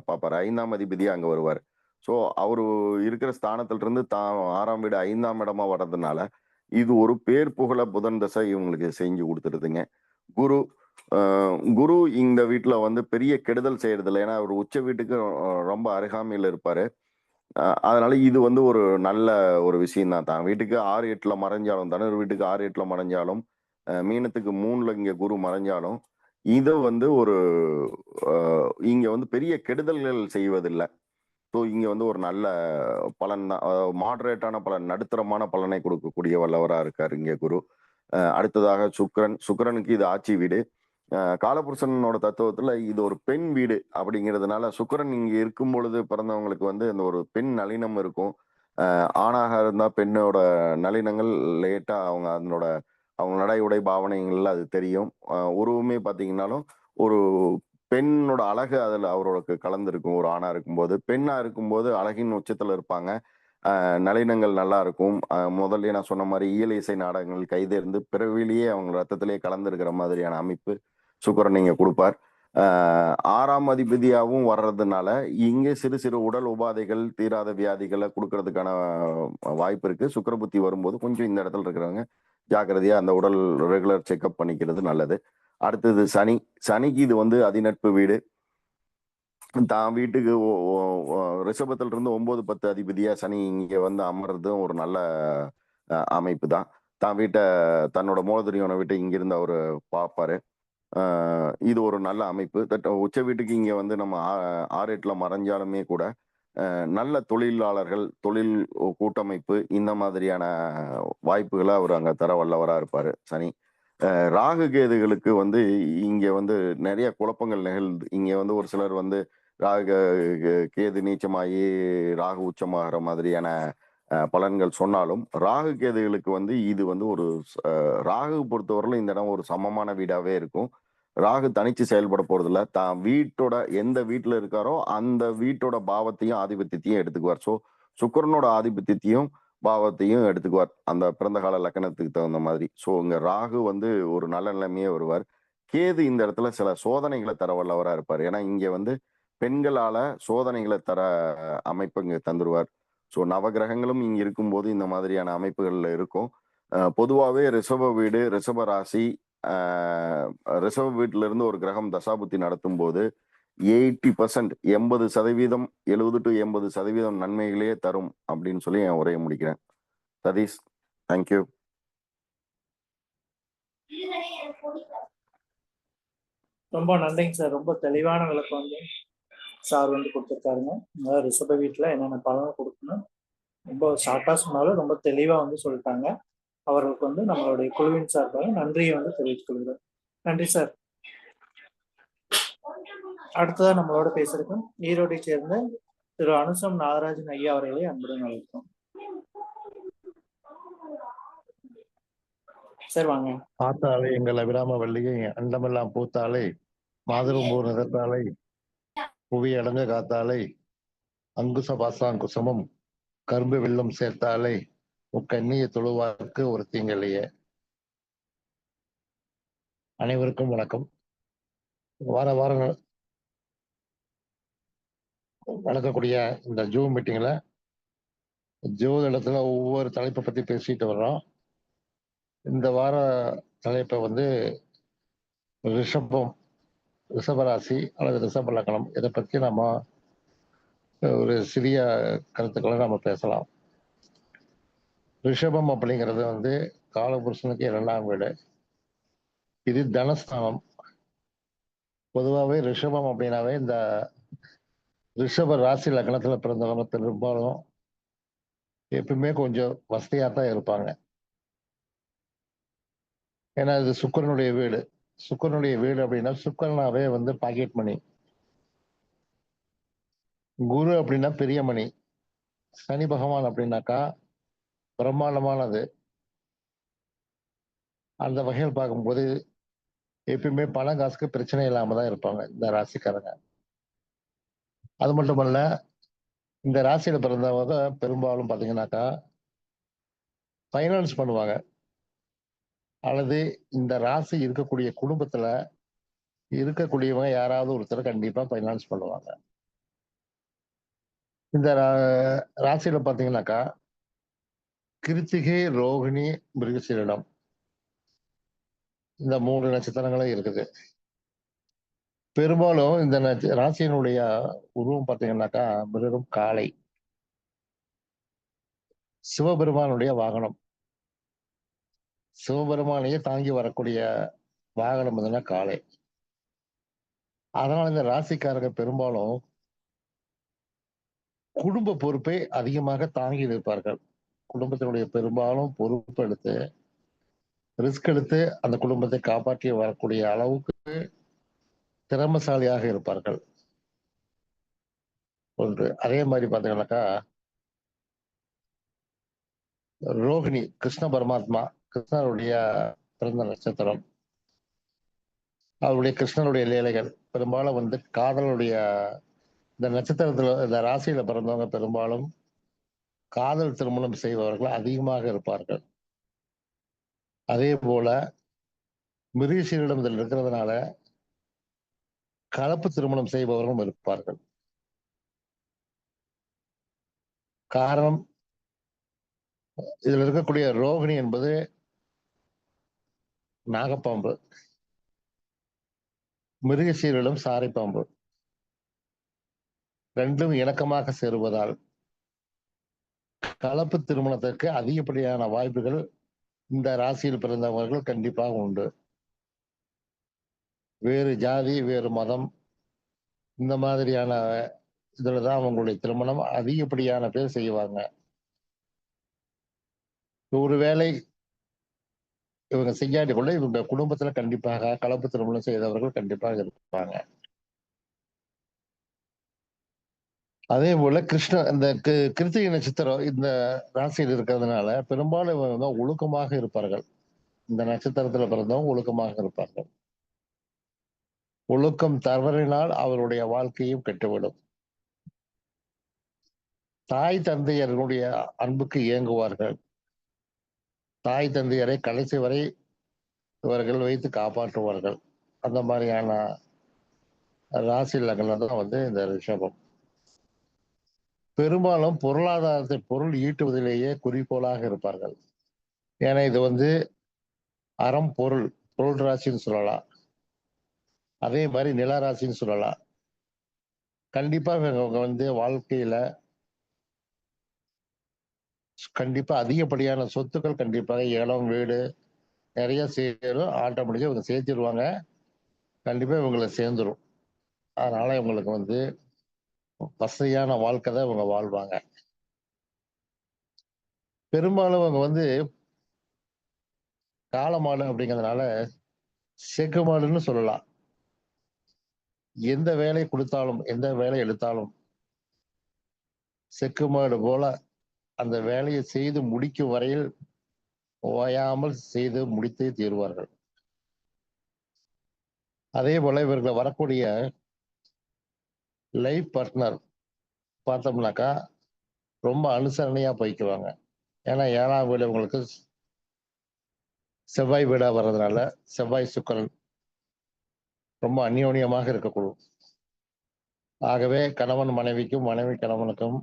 பார்ப்பாரு. 5ஆம் அதிபதியா அங்க வருவார். ஸோ அவரு இருக்கிற ஸ்தானத்துல இருந்து தான் 6ஆம் வீடு 5ஆம் இடமா வர்றதுனால இது ஒரு பேர் புகழ புதன் தசை இவங்களுக்கு செஞ்சு கொடுத்துருதுங்க. குரு இந்த வீட்டுல வந்து பெரிய கெடுதல் செய்யறது இல்லை. ஏன்னா அவர் உச்ச வீட்டுக்கு ரொம்ப அருகாமையில் இருப்பாரு. அதனால இது வந்து ஒரு நல்ல ஒரு விஷயம் தான். தான் வீட்டுக்கு 6-8ல மறைஞ்சாலும், தனுர் வீட்டுக்கு 6-8ல மறைஞ்சாலும், மீனத்துக்கு 3ல இங்க குரு மறைஞ்சாலும், இதை வந்து ஒரு இங்க வந்து பெரிய கெடுதல்கள் செய்வதில்லை. ஸோ இங்க வந்து ஒரு நல்ல பலன் தான். மாடரேட்டான பலன், நடுத்தரமான பலனை கொடுக்கக்கூடிய வல்லவரா இருக்காரு இங்க குரு. அடுத்ததாக சுக்கிரனுக்கு இது ஆட்சி வீடு. காலபுருஷனோட தத்துவத்துல இது ஒரு பெண் வீடு அப்படிங்கிறதுனால சுக்கிரன் இங்க இருக்கும் பொழுது பிறந்தவங்களுக்கு வந்து இந்த ஒரு பெண் நளினம் இருக்கும். ஆணாக இருந்தா பெண்ணோட நளினங்கள் லேட்டா அவங்க நடை உடை பாவனைகள்ல அது தெரியும். உருவமே பார்த்தீங்கன்னாலும் ஒரு பெண்ணோட அழகு அதுல அவரோட கலந்துருக்கும். ஒரு ஆணா இருக்கும்போது, பெண்ணா இருக்கும்போது அழகின் உச்சத்துல இருப்பாங்க. நளினங்கள் நல்லா இருக்கும். முதல்ல நான் சொன்ன மாதிரி இயல் இசை நாடகங்கள் கைதேர்ந்து பிறவிலேயே அவங்க ரத்தத்திலேயே கலந்துருக்கிற மாதிரியான அமைப்பு சுக்கிரன் இங்க கொடுப்பார். 6ஆம் அதிபதியாகவும் வர்றதுனால இங்கே சிறு சிறு உடல் உபாதைகள், தீராத வியாதிகளை கொடுக்கறதுக்கான வாய்ப்பு இருக்கு. சுக்கிர புத்தி வரும்போது கொஞ்சம் இந்த இடத்துல இருக்கிறவங்க ஜாக்கிரதையா அந்த உடல் ரெகுலர் செக்அப் பண்ணிக்கிறது நல்லது. அடுத்தது சனிக்கு இது வந்து அதிநட்பு வீடு. தான் வீட்டுக்கு ரிஷபத்துல இருந்து 9-10 அதிபதியா சனி இங்க வந்து அமர்றதும் ஒரு நல்ல அமைப்பு தான். தான் வீட்டை தன்னோட மோதிரியோன வீட்டை இங்கிருந்து அவரு பார்ப்பாரு. இது ஒரு நல்ல அமைப்பு. உச்ச வீட்டுக்கு இங்க வந்து நம்ம 6-8ல மறைஞ்சாலுமே கூட நல்ல தொழிலாளர்கள், தொழில் கூட்டமைப்பு, இந்த மாதிரியான வாய்ப்புகளை அவர் அங்க தர வல்லவரா இருப்பாரு சனி. ராகு கேதுகளுக்கு வந்து இங்க வந்து நிறைய குழப்பங்கள் நிகழ்ந்து இங்க வந்து ஒரு சிலர் வந்து ராகு கேது நீச்சமாகி ராகு உச்சமாகிற மாதிரியான பலன்கள் சொன்னாலும், ராகு கேதுகளுக்கு வந்து இது வந்து ஒரு ராகு பொறுத்தவரையிலும் இந்த இடம் ஒரு சமமான வீடாவே இருக்கும். ராகு தனிச்சு செயல்பட போறதில்ல. தான் வீட்டோட எந்த வீட்டுல இருக்காரோ அந்த வீட்டோட பாவத்தையும் ஆதிபத்தியத்தையும் எடுத்துக்குவார். ஸோ சுக்கிரனோட ஆதிபத்தியத்தையும் பாவத்தையும் எடுத்துக்குவார் அந்த பிறந்த கால லக்கணத்துக்கு தகுந்த மாதிரி. ஸோ இங்க ராகு வந்து ஒரு நல்ல நிலைமையே வருவார். கேது இந்த இடத்துல சில சோதனைகளை தர வல்லவரா இருப்பார். ஏன்னா இங்க வந்து பெண்களால சோதனைகளை தர அமைப்பு இங்க தந்துருவார். ஸோ நவகிரகங்களும் இங்க இருக்கும்போது இந்த மாதிரியான அமைப்புகள்ல இருக்கும். பொதுவாகவே ரிஷப வீடு, ரிஷப ராசி, ரிஷப வீட்டுல இருந்து ஒரு கிரகம் தசாபுத்தி நடத்தும் போது 80%, 80%, 70 to 80% நன்மைகளே தரும் அப்படின்னு சொல்லி என் உரையை முடிக்கிறேன். சதீஷ், தேங்க்யூ. ரொம்ப நன்றிங்க சார். ரொம்ப தெளிவான விளக்கம் வந்து சார் வந்து கொடுத்துருக்காருங்க. அதாவது ரிஷப வீட்டில் என்னென்ன பலன் கொடுக்கணும் ரொம்ப ஷார்ட்டாக சொன்னாலும் ரொம்ப தெளிவாக வந்து சொல்லிட்டாங்க. அவர்களுக்கு வந்து நம்மளுடைய குழுவின் சார்பாக நன்றியை வந்து தெரிவித்துக் கொள்கிறோம். நன்றி சார். அடுத்ததா நம்மளோட பேசுறதுக்கும் ஈரோட்டை சேர்ந்த திரு அனுசம் நாகராஜன் ஐயா அவர்களை அன்புடன் அழைக்கிறோம். சார் வாங்க. பார்த்தாலே எங்கள் அபிராம வள்ளியை அண்டமெல்லாம் பூத்தாலே மாதரும் போர் நிறத்தாலை புவி அடங்க காத்தாலை அங்குச பாசாங்குசமும் கரும்பு வெள்ளம் சேர்த்தாலை முக்கண்ணிய தொழுவார்க்கு ஒரு தீங்கல்லையே. அனைவருக்கும் வணக்கம். வார வாரம் நடக்கக்கூடிய இந்த ஜூம் மீட்டிங்ல ஜோதிடத்துல ஒவ்வொரு தலைப்பை பத்தி பேசிட்டு வர்றோம். இந்த வார தலைப்பை வந்து ரிஷபராசி அல்லது ரிஷப லக்னம், இதை பத்தி நம்ம ஒரு சிறிய கருத்துக்களை நம்ம பேசலாம். ரிஷபம் அப்படிங்கிறது வந்து காலபுருஷனுக்கு 2ஆம் வீடு. இது தனஸ்தானம். பொதுவாகவே ரிஷபம் அப்படின்னாவே இந்த ரிஷப ராசி லக்னத்துல பிறந்தவங்க பெரும்பாலும் எப்பவுமே கொஞ்சம் வசதியா தான் இருப்பாங்க. ஏன்னா இது சுக்கிரனுடைய வீடு. சுக்கிரனுடைய வீடு அப்படின்னா சுக்கிரனாவே வந்து பாக்கெட் மணி, குரு அப்படின்னா பெரிய மணி, சனி பகவான் அப்படின்னாக்கா பிரம்மாண்டமானது. அந்த வகையில் பார்க்கும்போது எப்பயுமே பணம் காசுக்கு பிரச்சனை இல்லாம தான் இருப்பாங்க இந்த ராசிக்காரங்க. அது மட்டுமல்ல, இந்த ராசியில பிறந்தவங்க பெரும்பாலும் பாத்தீங்கன்னாக்கா ஃபைனான்ஸ் பண்ணுவாங்க, அல்லது இந்த ராசி இருக்கக்கூடிய குடும்பத்துல இருக்கக்கூடியவங்க யாராவது ஒருத்தர் கண்டிப்பா ஃபைனான்ஸ் பண்ணுவாங்க. இந்த ராசியில பாத்தீங்கன்னாக்கா கிருத்திகை, ரோகிணி, மிருகசீரிடம் இந்த 3 நட்சத்திரங்களும் இருக்குது. பெரும்பாலும் இந்த ராசியினுடைய உருவம் பார்த்தீங்கன்னாக்கா மிருகம் காளை. சிவபெருமானுடைய வாகனம். சிவபெருமானையே தாங்கி வரக்கூடிய வாகனம் பார்த்தீங்கன்னா காளை. அதனால இந்த ராசிக்காரங்க பெரும்பாலும் குடும்ப பொறுப்பை அதிகமாக தாங்கி நிற்பார்கள். குடும்பத்தினுடைய பெரும்பாலும் பொறுப்பு எடுத்து ரிஸ்க் எடுத்து அந்த குடும்பத்தை காப்பாற்றி வரக்கூடிய அளவுக்கு திறமசாலியாக இருப்பார்கள். ஒன்று. அதே மாதிரி பார்த்தீங்கன்னாக்கா ரோகிணி, கிருஷ்ண பரமாத்மா, கிருஷ்ணருடைய பிறந்த நட்சத்திரம். அவருடைய கிருஷ்ணனுடைய லீலைகள் பெரும்பாலும் வந்து காதலுடைய இந்த நட்சத்திரத்துல இந்த ராசியில பிறந்தவங்க பெரும்பாலும் காதல் திருமணம் செய்பவர்கள் அதிகமாக இருப்பார்கள். அதே போல மிருகசீரிடம் இதில் இருக்கிறதுனால கலப்பு திருமணம் செய்பவர்களும் இருப்பார்கள். காரணம், இதுல இருக்கக்கூடிய ரோகிணி என்பது நாகப்பாம்பு, மிருகசீரிடம் சாரைப்பாம்பு. ரெண்டும் இணக்கமாக சேருவதால் கலப்பு திருமணத்திற்கு அதிகப்படியான வாய்ப்புகள் இந்த ராசியில் பிறந்தவர்கள் கண்டிப்பாக உண்டு. வேறு ஜாதி, வேறு மதம், இந்த மாதிரியான இதுலதான் அவங்களுடைய திருமணம் அதிகப்படியான பேர் செய்வாங்க. ஒருவேளை இவங்க செய்யாடி கொள்ள இவங்க குடும்பத்துல கண்டிப்பாக கலப்பு திருமணம் செய்தவர்கள் கண்டிப்பாக இருப்பாங்க. அதே போல இந்த கிருத்திகை நட்சத்திரம் இந்த ராசியில் இருக்கிறதுனால பெரும்பாலும் இவங்க ஒழுக்கமாக இருப்பார்கள். இந்த நட்சத்திரத்துல பிறந்தவங்க ஒழுக்கமாக இருப்பார்கள். ஒழுக்கம் தவறினால் அவருடைய வாழ்க்கையும் கெட்டுவிடும். தாய் தந்தையர்களுடைய அன்புக்கு இயங்குவார்கள். தாய் தந்தையரை கடைசி வரை இவர்கள் வைத்து காப்பாற்றுவார்கள். அந்த மாதிரியான ராசி லக்னம் தான் வந்து இந்த ரிஷபம். பெரும்பாலும் பொருளாதாரத்தை பொருள் ஈட்டுவதிலேயே குறிக்கோளாக இருப்பார்கள். ஏன்னா இது வந்து அறம் பொருள் ராசின்னு சொல்லலாம். அதே மாதிரி நில ராசின்னு சொல்லலாம். கண்டிப்பா இவங்க வந்து வாழ்க்கையில கண்டிப்பா அதிகப்படியான சொத்துக்கள் கண்டிப்பாக இடம், வீடு நிறைய சேரும். ஆட்டோமேட்டிக்கா இவங்க சேர்த்திடுவாங்க. கண்டிப்பா இவங்களை சேர்ந்துரும். அதனால இவங்களுக்கு வந்து வசதியான வாழ்க்கை தான் இவங்க வாழ்வாங்க. பெரும்பாலும் இவங்க வந்து காலமாடு அப்படிங்கிறதுனால செக்குமாடுன்னு சொல்லலாம். எந்த வேலை கொடுத்தாலும் எந்த வேலை எடுத்தாலும் செக்குமாடு போல அந்த வேலையை செய்து முடிக்கும் வரையில் ஓயாமல் செய்து முடித்தே தீர்வார்கள். அதே போல இவர்கள் வரக்கூடிய லைஃப் பார்ட்னர் பார்த்தோம்னாக்கா ரொம்ப அனுசரணையா போய்க்குவாங்க. ஏன்னா 7ஆம் வீடு உங்களுக்கு செவ்வாய் வீடா வர்றதுனால செவ்வாய் சுக்கிரன் ரொம்ப அந்யோன்யமாக இருக்கக்கூடும். ஆகவே கணவன் மனைவிக்கும் மனைவி கணவனுக்கும்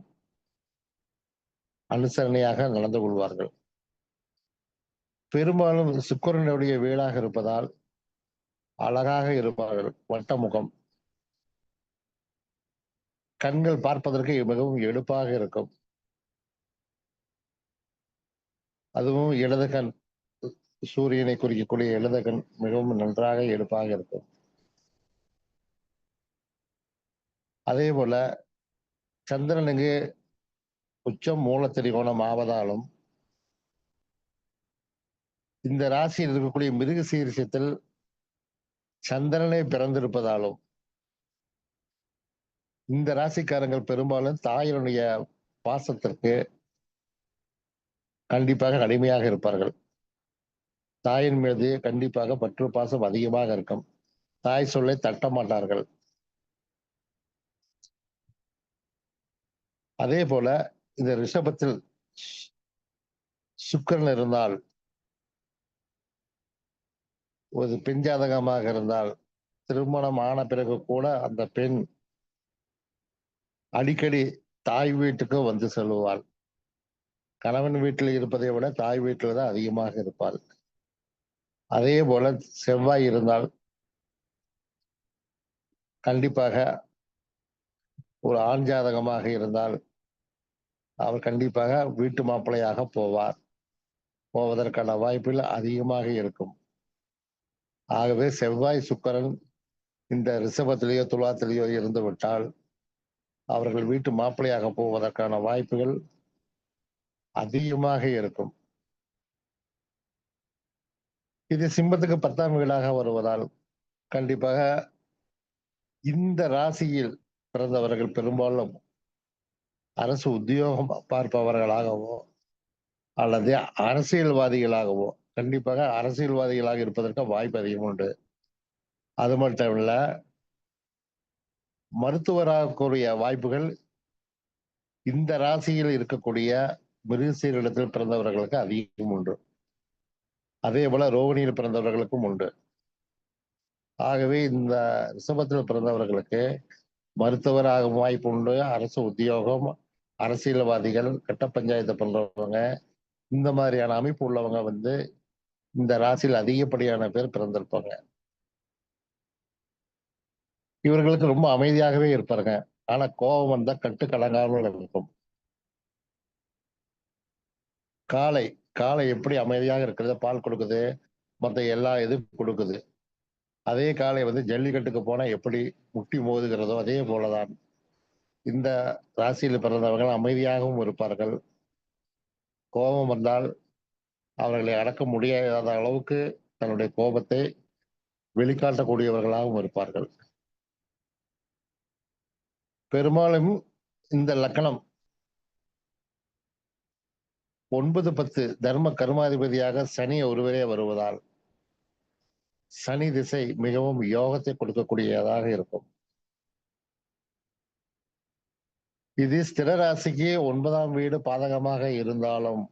அனுசரணையாக நடந்து கொள்வார்கள். பெரும்பாலும் சுக்கிரனுடைய வீடாக இருப்பதால் அழகாக இருப்பார்கள். வட்டமுகம், கண்கள் பார்ப்பதற்கு மிகவும் எடுப்பாக இருக்கும். அதுவும் இடது கண் சூரியனை குறிக்கக்கூடிய இடது கண் மிகவும் நன்றாக எடுப்பாக இருக்கும். அதே போல சந்திரனுக்கு உச்சம் மூல திரிகோணம் ஆவதாலும் இந்த ராசியில் இருக்கக்கூடிய மிருக சீரிசத்தில் சந்திரனே பிறந்திருப்பதாலும் இந்த ராசிக்காரங்கள் பெரும்பாலும் தாயினுடைய பாசத்திற்கு கண்டிப்பாக அடிமையாக இருப்பார்கள். தாயின் மீது கண்டிப்பாக பற்று பாசம் அதிகமாக இருக்கும். தாய் சொல்லை தட்ட மாட்டார்கள். அதே போல இந்த ரிஷபத்தில் சுக்கிரன் இருந்தால், ஒரு பெண் ஜாதகமாக இருந்தால், திருமணம் ஆன பிறகு கூட அந்த பெண் அடிக்கடி தாய் வீட்டுக்கு வந்து செல்வாள். கணவன் வீட்டில் இருப்பதை விட தாய் வீட்டில் தான் அதிகமாக இருப்பாள். அதே போல செவ்வாய் இருந்தால் கண்டிப்பாக ஒரு ஆண் ஜாதகமாக இருந்தால் அவர் கண்டிப்பாக வீட்டு மாப்பிள்ளையாக போவதற்கான வாய்ப்புகள் அதிகமாக இருக்கும். ஆகவே செவ்வாய் சுக்கிரன் இந்த ரிஷபத்திலேயோ துலாத்திலேயோ இருந்து விட்டால் அவர்கள் வீட்டு மாப்பிள்ளையாக போவதற்கான வாய்ப்புகள் அதிகமாக இருக்கும். இது சிம்மத்துக்கு 10ஆம் வீடாக வருவதால் கண்டிப்பாக இந்த ராசியில் பிறந்தவர்கள் பெரும்பாலும் அரசு உத்தியோகம் பார்ப்பவர்களாகவோ அல்லது அரசியல்வாதிகளாகவோ, கண்டிப்பாக அரசியல்வாதிகளாக இருப்பதற்கு வாய்ப்பு அதிகம் உண்டு. அது மட்டும் இல்ல, மருத்துவராகக்கூடிய வாய்ப்புகள் இந்த ராசியில் இருக்கக்கூடிய மிருகசீரிடத்தில் பிறந்தவர்களுக்கு அதிகம் உண்டு. அதே போல ரோகிணியில் பிறந்தவர்களுக்கும் உண்டு. ஆகவே இந்த ரிஷபத்தில் பிறந்தவர்களுக்கு மருத்துவராக வாய்ப்பு உண்டு. அரசு உத்தியோகம், அரசியல்வாதிகள், கட்ட பஞ்சாயத்து பண்றவங்க, இந்த மாதிரியான அமைப்பு உள்ளவங்க வந்து இந்த ராசியில் அதிகப்படியான பேர் பிறந்திருப்பாங்க. இவர்களுக்கு ரொம்ப அமைதியாகவே இருப்பாருங்க. ஆனா கோபம் வந்தா கட்டுக்கடங்காமல் இருக்கும். காளை எப்படி அமைதியாக இருக்கிறது, பால் கொடுக்குது, மற்ற எல்லா இதுவும் கொடுக்குது. அதே காளை வந்து ஜல்லிக்கட்டுக்கு போனா எப்படி முட்டி மோதுகிறதோ அதே போலதான் இந்த ராசியில் பிறந்தவர்கள் அமைதியாகவும் இருப்பார்கள். கோபம் வந்தால் அவர்களை அடக்க முடியாத அளவுக்கு தன்னுடைய கோபத்தை வெளிக்காட்டக்கூடியவர்களாகவும் இருப்பார்கள். பெரும்பாலும் இந்த லக்கணம் 9, 10 தர்ம கர்மாதிபதியாக சனி ஒருவரே வருவதால் சனி திசை மிகவும் யோகத்தை கொடுக்கக்கூடியதாக இருக்கும். இது ஸ்திர ராசிக்கு 9ஆம் வீடு பாதகமாக இருந்தாலும்,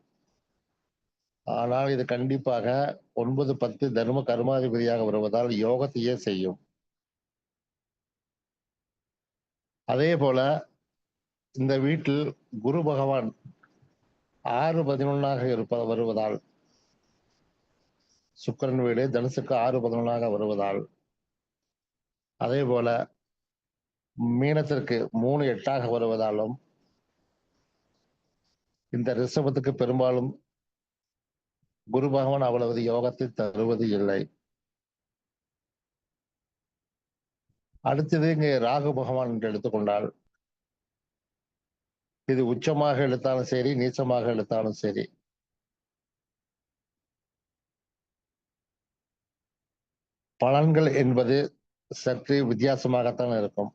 ஆனால் இது கண்டிப்பாக 9, 10 தர்ம கர்மாதிபதியாக வருவதால் யோகத்தையே செய்யும். அதே போல இந்த வீட்டில் குரு பகவான் 6, 11ஆக வருவதால், சுக்கிரன் வீடு தனுசுக்கு 6, 11ஆக வருவதால், அதே போல மீனத்திற்கு 3, 8ஆக வருவதாலும் இந்த ரிஷபத்துக்கு பெரும்பாலும் குரு பகவான் அவ்வளவு யோகத்தை தருவது இல்லை. அடுத்தது இங்கே ராகு பகவான் என்று எடுத்துக்கொண்டால், இது உச்சமாக எடுத்தாலும் சரி, நீச்சமாக எடுத்தாலும் சரி, பலன்கள் என்பது சற்று வித்தியாசமாகத்தான் இருக்கும்.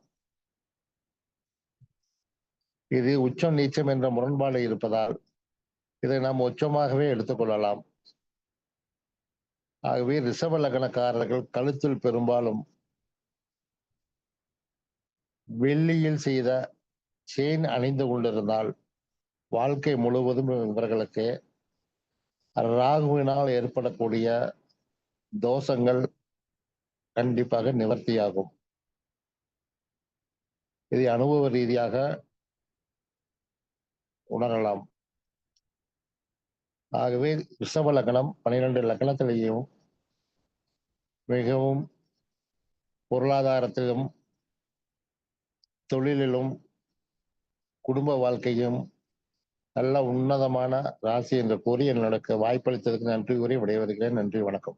இது உச்சம் நீச்சம் என்ற முரண்பாடு இருப்பதால் இதை நாம் உச்சமாகவே எடுத்துக்கொள்ளலாம். ஆகவே ரிஷப லக்னக்காரர்கள் கழுத்தில் பெரும்பாலும் வெள்ளியில் செய்த செயின் அணிந்து கொண்டிருந்தால் வாழ்க்கை முழுவதும் இவர்களுக்கு ராகுவினால் ஏற்படக்கூடிய தோஷங்கள் கண்டிப்பாக நிவர்த்தியாகும். இதை அனுபவ ரீதியாக உணரலாம். ஆகவே ரிஷப லக்னம் 12 லக்னத்திலேயும் மிகவும் பொருளாதாரத்திலும் தொழிலிலும் குடும்ப வாழ்க்கையும் நல்ல உன்னதமான ராசி என்று கூறி என்னோட வாய்ப்பளித்ததுக்கு நன்றி கூறி விடைபெறுகிறேன். நன்றி, வணக்கம்.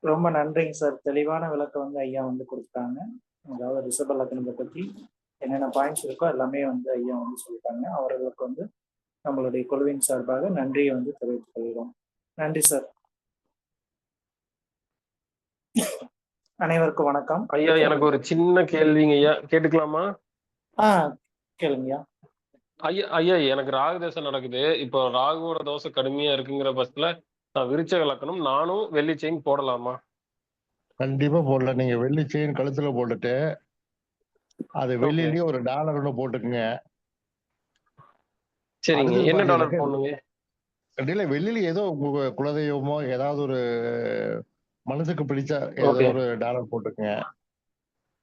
ரொம்ப நன்றிங்க சார். தெளிவான விளக்கம் வந்து ஐயா வந்து கொடுத்தாங்க. அதாவது ரிஷப லக்னத்தை பற்றி என்னென்ன பாயிண்ட்ஸ் இருக்கோ எல்லாமே வந்து ஐயா வந்து சொல்லிட்டாங்க. அவர்களுக்கு வந்து நம்மளுடைய குழுவின் சார்பாக நன்றியை வந்து தெரிவித்துக் கொள்கிறோம். நன்றி சார். அனைவருக்கும் வணக்கம். ஐயா, எனக்கு ஒரு சின்ன கேள்விங்க ஐயா, கேட்டுக்கலாமா? கேளுங்கய்யா. ஐயா, எனக்கு ராகு தசை நடக்குது. இப்போ ராகுவோட தோசை கடுமையா இருக்குங்கிற பட்சத்துல நான் விருச்சக லக்னம், நானும் வெள்ளி செயின் போடலாமா? கண்டிப்பா போடலாம். நீங்க வெள்ளி செயின் கழுத்துல போட்டுட்டு அது வெள்ளிலேயே ஒரு டாலர் ஒன்று போட்டுக்குங்க. சரிங்க. என்ன டாலர் போடணுங்க? இல்ல, வெள்ளியில ஏதோ உங்க குலதெய்வமோ ஏதாவது ஒரு மனசுக்கு பிடிச்ச ஏதோ ஒரு டாலர் போட்டுக்குங்க.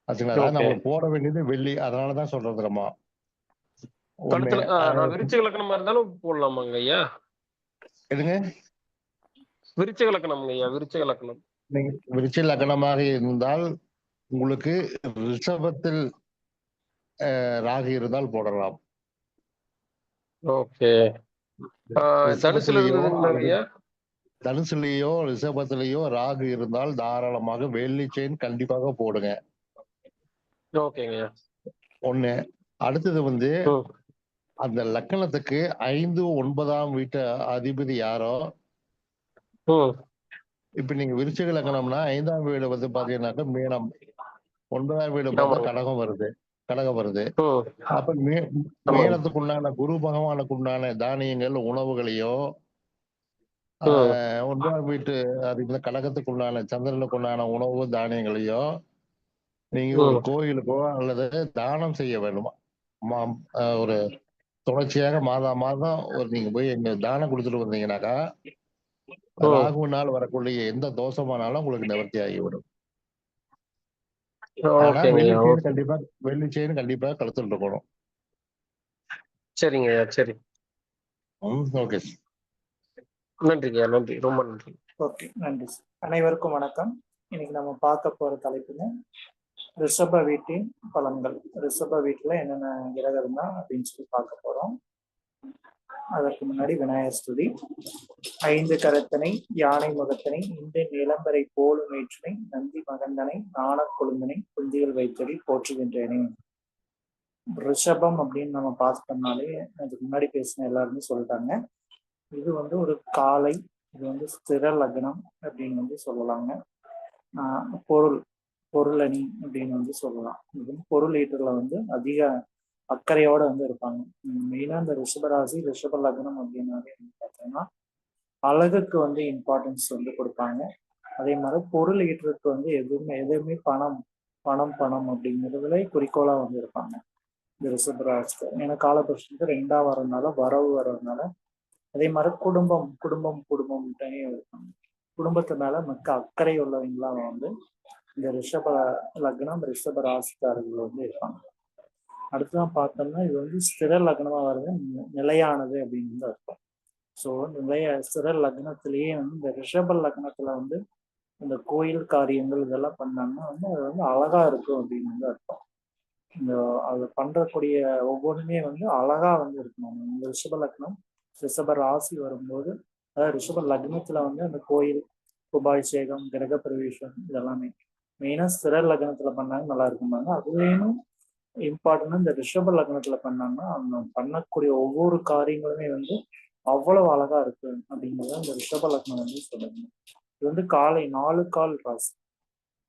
அதுங்களா நம்ம போட வேண்டியது வெள்ளி, அதனாலதான் சொல்றது. நம்ம விருச்சக லக்னமா இருந்தாலும் போடலாமாங்க ஐயா? எதுங்க? விருச்சக லக்னம் ஐயா, விருச்சக லக்னம். நீங்க விருச்சிக லக்னமாக இருந்தால் உங்களுக்கு ரிஷபத்தில் ராகு இருந்தால் போடலாம். ஓகே. தனுசுல இருந்ததுங்க. தனுசுலயோ ரிஷபத்திலேயோ ராகு இருந்தால் தாராளமாக வெள்ளி செயின் கண்டிப்பாக போடுங்க. ஓகேங்க. ஒண்ணு. அடுத்தது வந்து அந்த லக்கணத்துக்கு 5, 9ஆம் வீட்டு அதிபதி யாரோ, இப்ப நீங்க விருச்சிக லக்னம்னா 5ஆம் வீடு வந்து பாத்தீங்கன்னாக்க மீனம், 9ஆம் வீடு பார்த்தா கடகம் வருது. அப்ப மீனத்துக்கு உண்டான குரு பகவானுக்கு உண்டான தானியங்கள் உணவுகளையோ, 9ஆம் வீட்டு அதிபதி கடகத்துக்கு உண்டான சந்திரனுக்கு உண்டான உணவு தானியங்களையோ நீங்க ஒரு கோயிலுக்கோ அல்லது தானம் செய்ய வேண்டுமா. ஒரு தொடர்ச்சியாக மாதம் ஒரு நீங்க போய் எங்க தானம் கொடுத்துட்டு வந்தீங்கன்னாக்கா ராகுனால் வரக்கூடிய எந்த தோஷமானாலும் உங்களுக்கு நிவர்த்தி ஆகிவிடும். வெள்ளி செயின் கண்டிப்பா கழுத்துல இருக்கணும். சரிங்க, சரி. ஓகே, நன்றிங்க, நன்றி, ரொம்ப நன்றி. ஓகே, நன்றி. அனைவருக்கும் வணக்கம். இன்னைக்கு நம்ம பார்க்க போற தலைப்புங்க ரிஷப வீட்டின் பலன்கள். ரிஷப வீட்டுல என்னென்ன கிரகம் இருந்தா அப்படின்னு சொல்லி பார்க்க போறோம். அதற்கு முன்னாடி விநாயகர் ஸ்துதி. 5 கரத்தனை யானை முகத்தனை இந்த நிலம்பரை போலும் மேற்றினை நந்தி மகந்தனை நாண கொழுந்தனை குந்தியில் வைத்தடி போற்றுகின்றேனே. ரிஷபம் அப்படின்னு நம்ம பார்த்துட்டோம்னாலே அதுக்கு முன்னாடி பேசின எல்லாருமே சொல்லிட்டாங்க. இது வந்து ஒரு காலை, இது வந்து ஸ்திர லக்னம் அப்படின்னு வந்து சொல்லலாங்க. பொருளணி அப்படின்னு வந்து சொல்லலாம். இது வந்து பொருள் ஈட்டுல வந்து அதிக அக்கறையோட வந்து இருப்பாங்க. மெயினா இந்த ரிஷபராசி ரிஷப லக்னம் அப்படின்னாலே வந்து பார்த்தோம்னா அழகுக்கு வந்து இம்பார்ட்டன்ஸ் வந்து கொடுப்பாங்க. அதே மாதிரி பொருள் ஈட்டுறதுக்கு வந்து எதுவுமே பணம் அப்படிங்கிறதுல குறிக்கோளா வந்து இருப்பாங்க இந்த ரிஷபராசி. ஏன்னா காலபுருஷனுக்கு 2ஆம் வரதுனால வரவு வர்றதுனால, அதே மாதிரி குடும்பம்ட்டே இருப்பாங்க. குடும்பத்து மேல மிக்க அக்கறை உள்ளவங்களா வந்து இந்த ரிஷப லக்னம் ரிஷப ராசிக்காரர்கள் வந்து இருப்பாங்க. அடுத்துதான் பார்த்தோம்னா இது வந்து ஸ்திர லக்னமா வருது, நிலையானது அப்படின்னு வந்து அர்த்தம். ஸோ ஸ்திர லக்னத்திலேயே வந்து இந்த ரிஷப லக்னத்துல வந்து இந்த கோயில் காரியங்கள் இதெல்லாம் பண்ணாங்கன்னா வந்து அது வந்து அழகா இருக்கும் அப்படின்னு வந்து அர்த்தம். இந்த அது பண்றக்கூடிய ஒவ்வொன்றுமே வந்து அழகா வந்து இருக்கணும். இந்த ரிஷப லக்னம் ரிஷப ராசி வரும்போது, அதாவது ரிஷப லக்னத்துல வந்து அந்த கோயில் குபாபிஷேகம் கிரக பிரவேசம் இதெல்லாமே மெயினா ஸ்திர லக்னத்துல பண்ணாங்க நல்லா இருக்குமாங்க. அதுவேனும் இம்பார்ட்டன்டா இந்த ரிஷப லக்னத்துல பண்ணாங்கன்னா அவங்க பண்ணக்கூடிய ஒவ்வொரு காரியங்களுமே வந்து அவ்வளவு அழகா இருக்கு அப்படிங்கிறத இந்த ரிஷப லக்னம் வந்து சொல்லுங்க. இது வந்து காலை 4 கால் ராசி.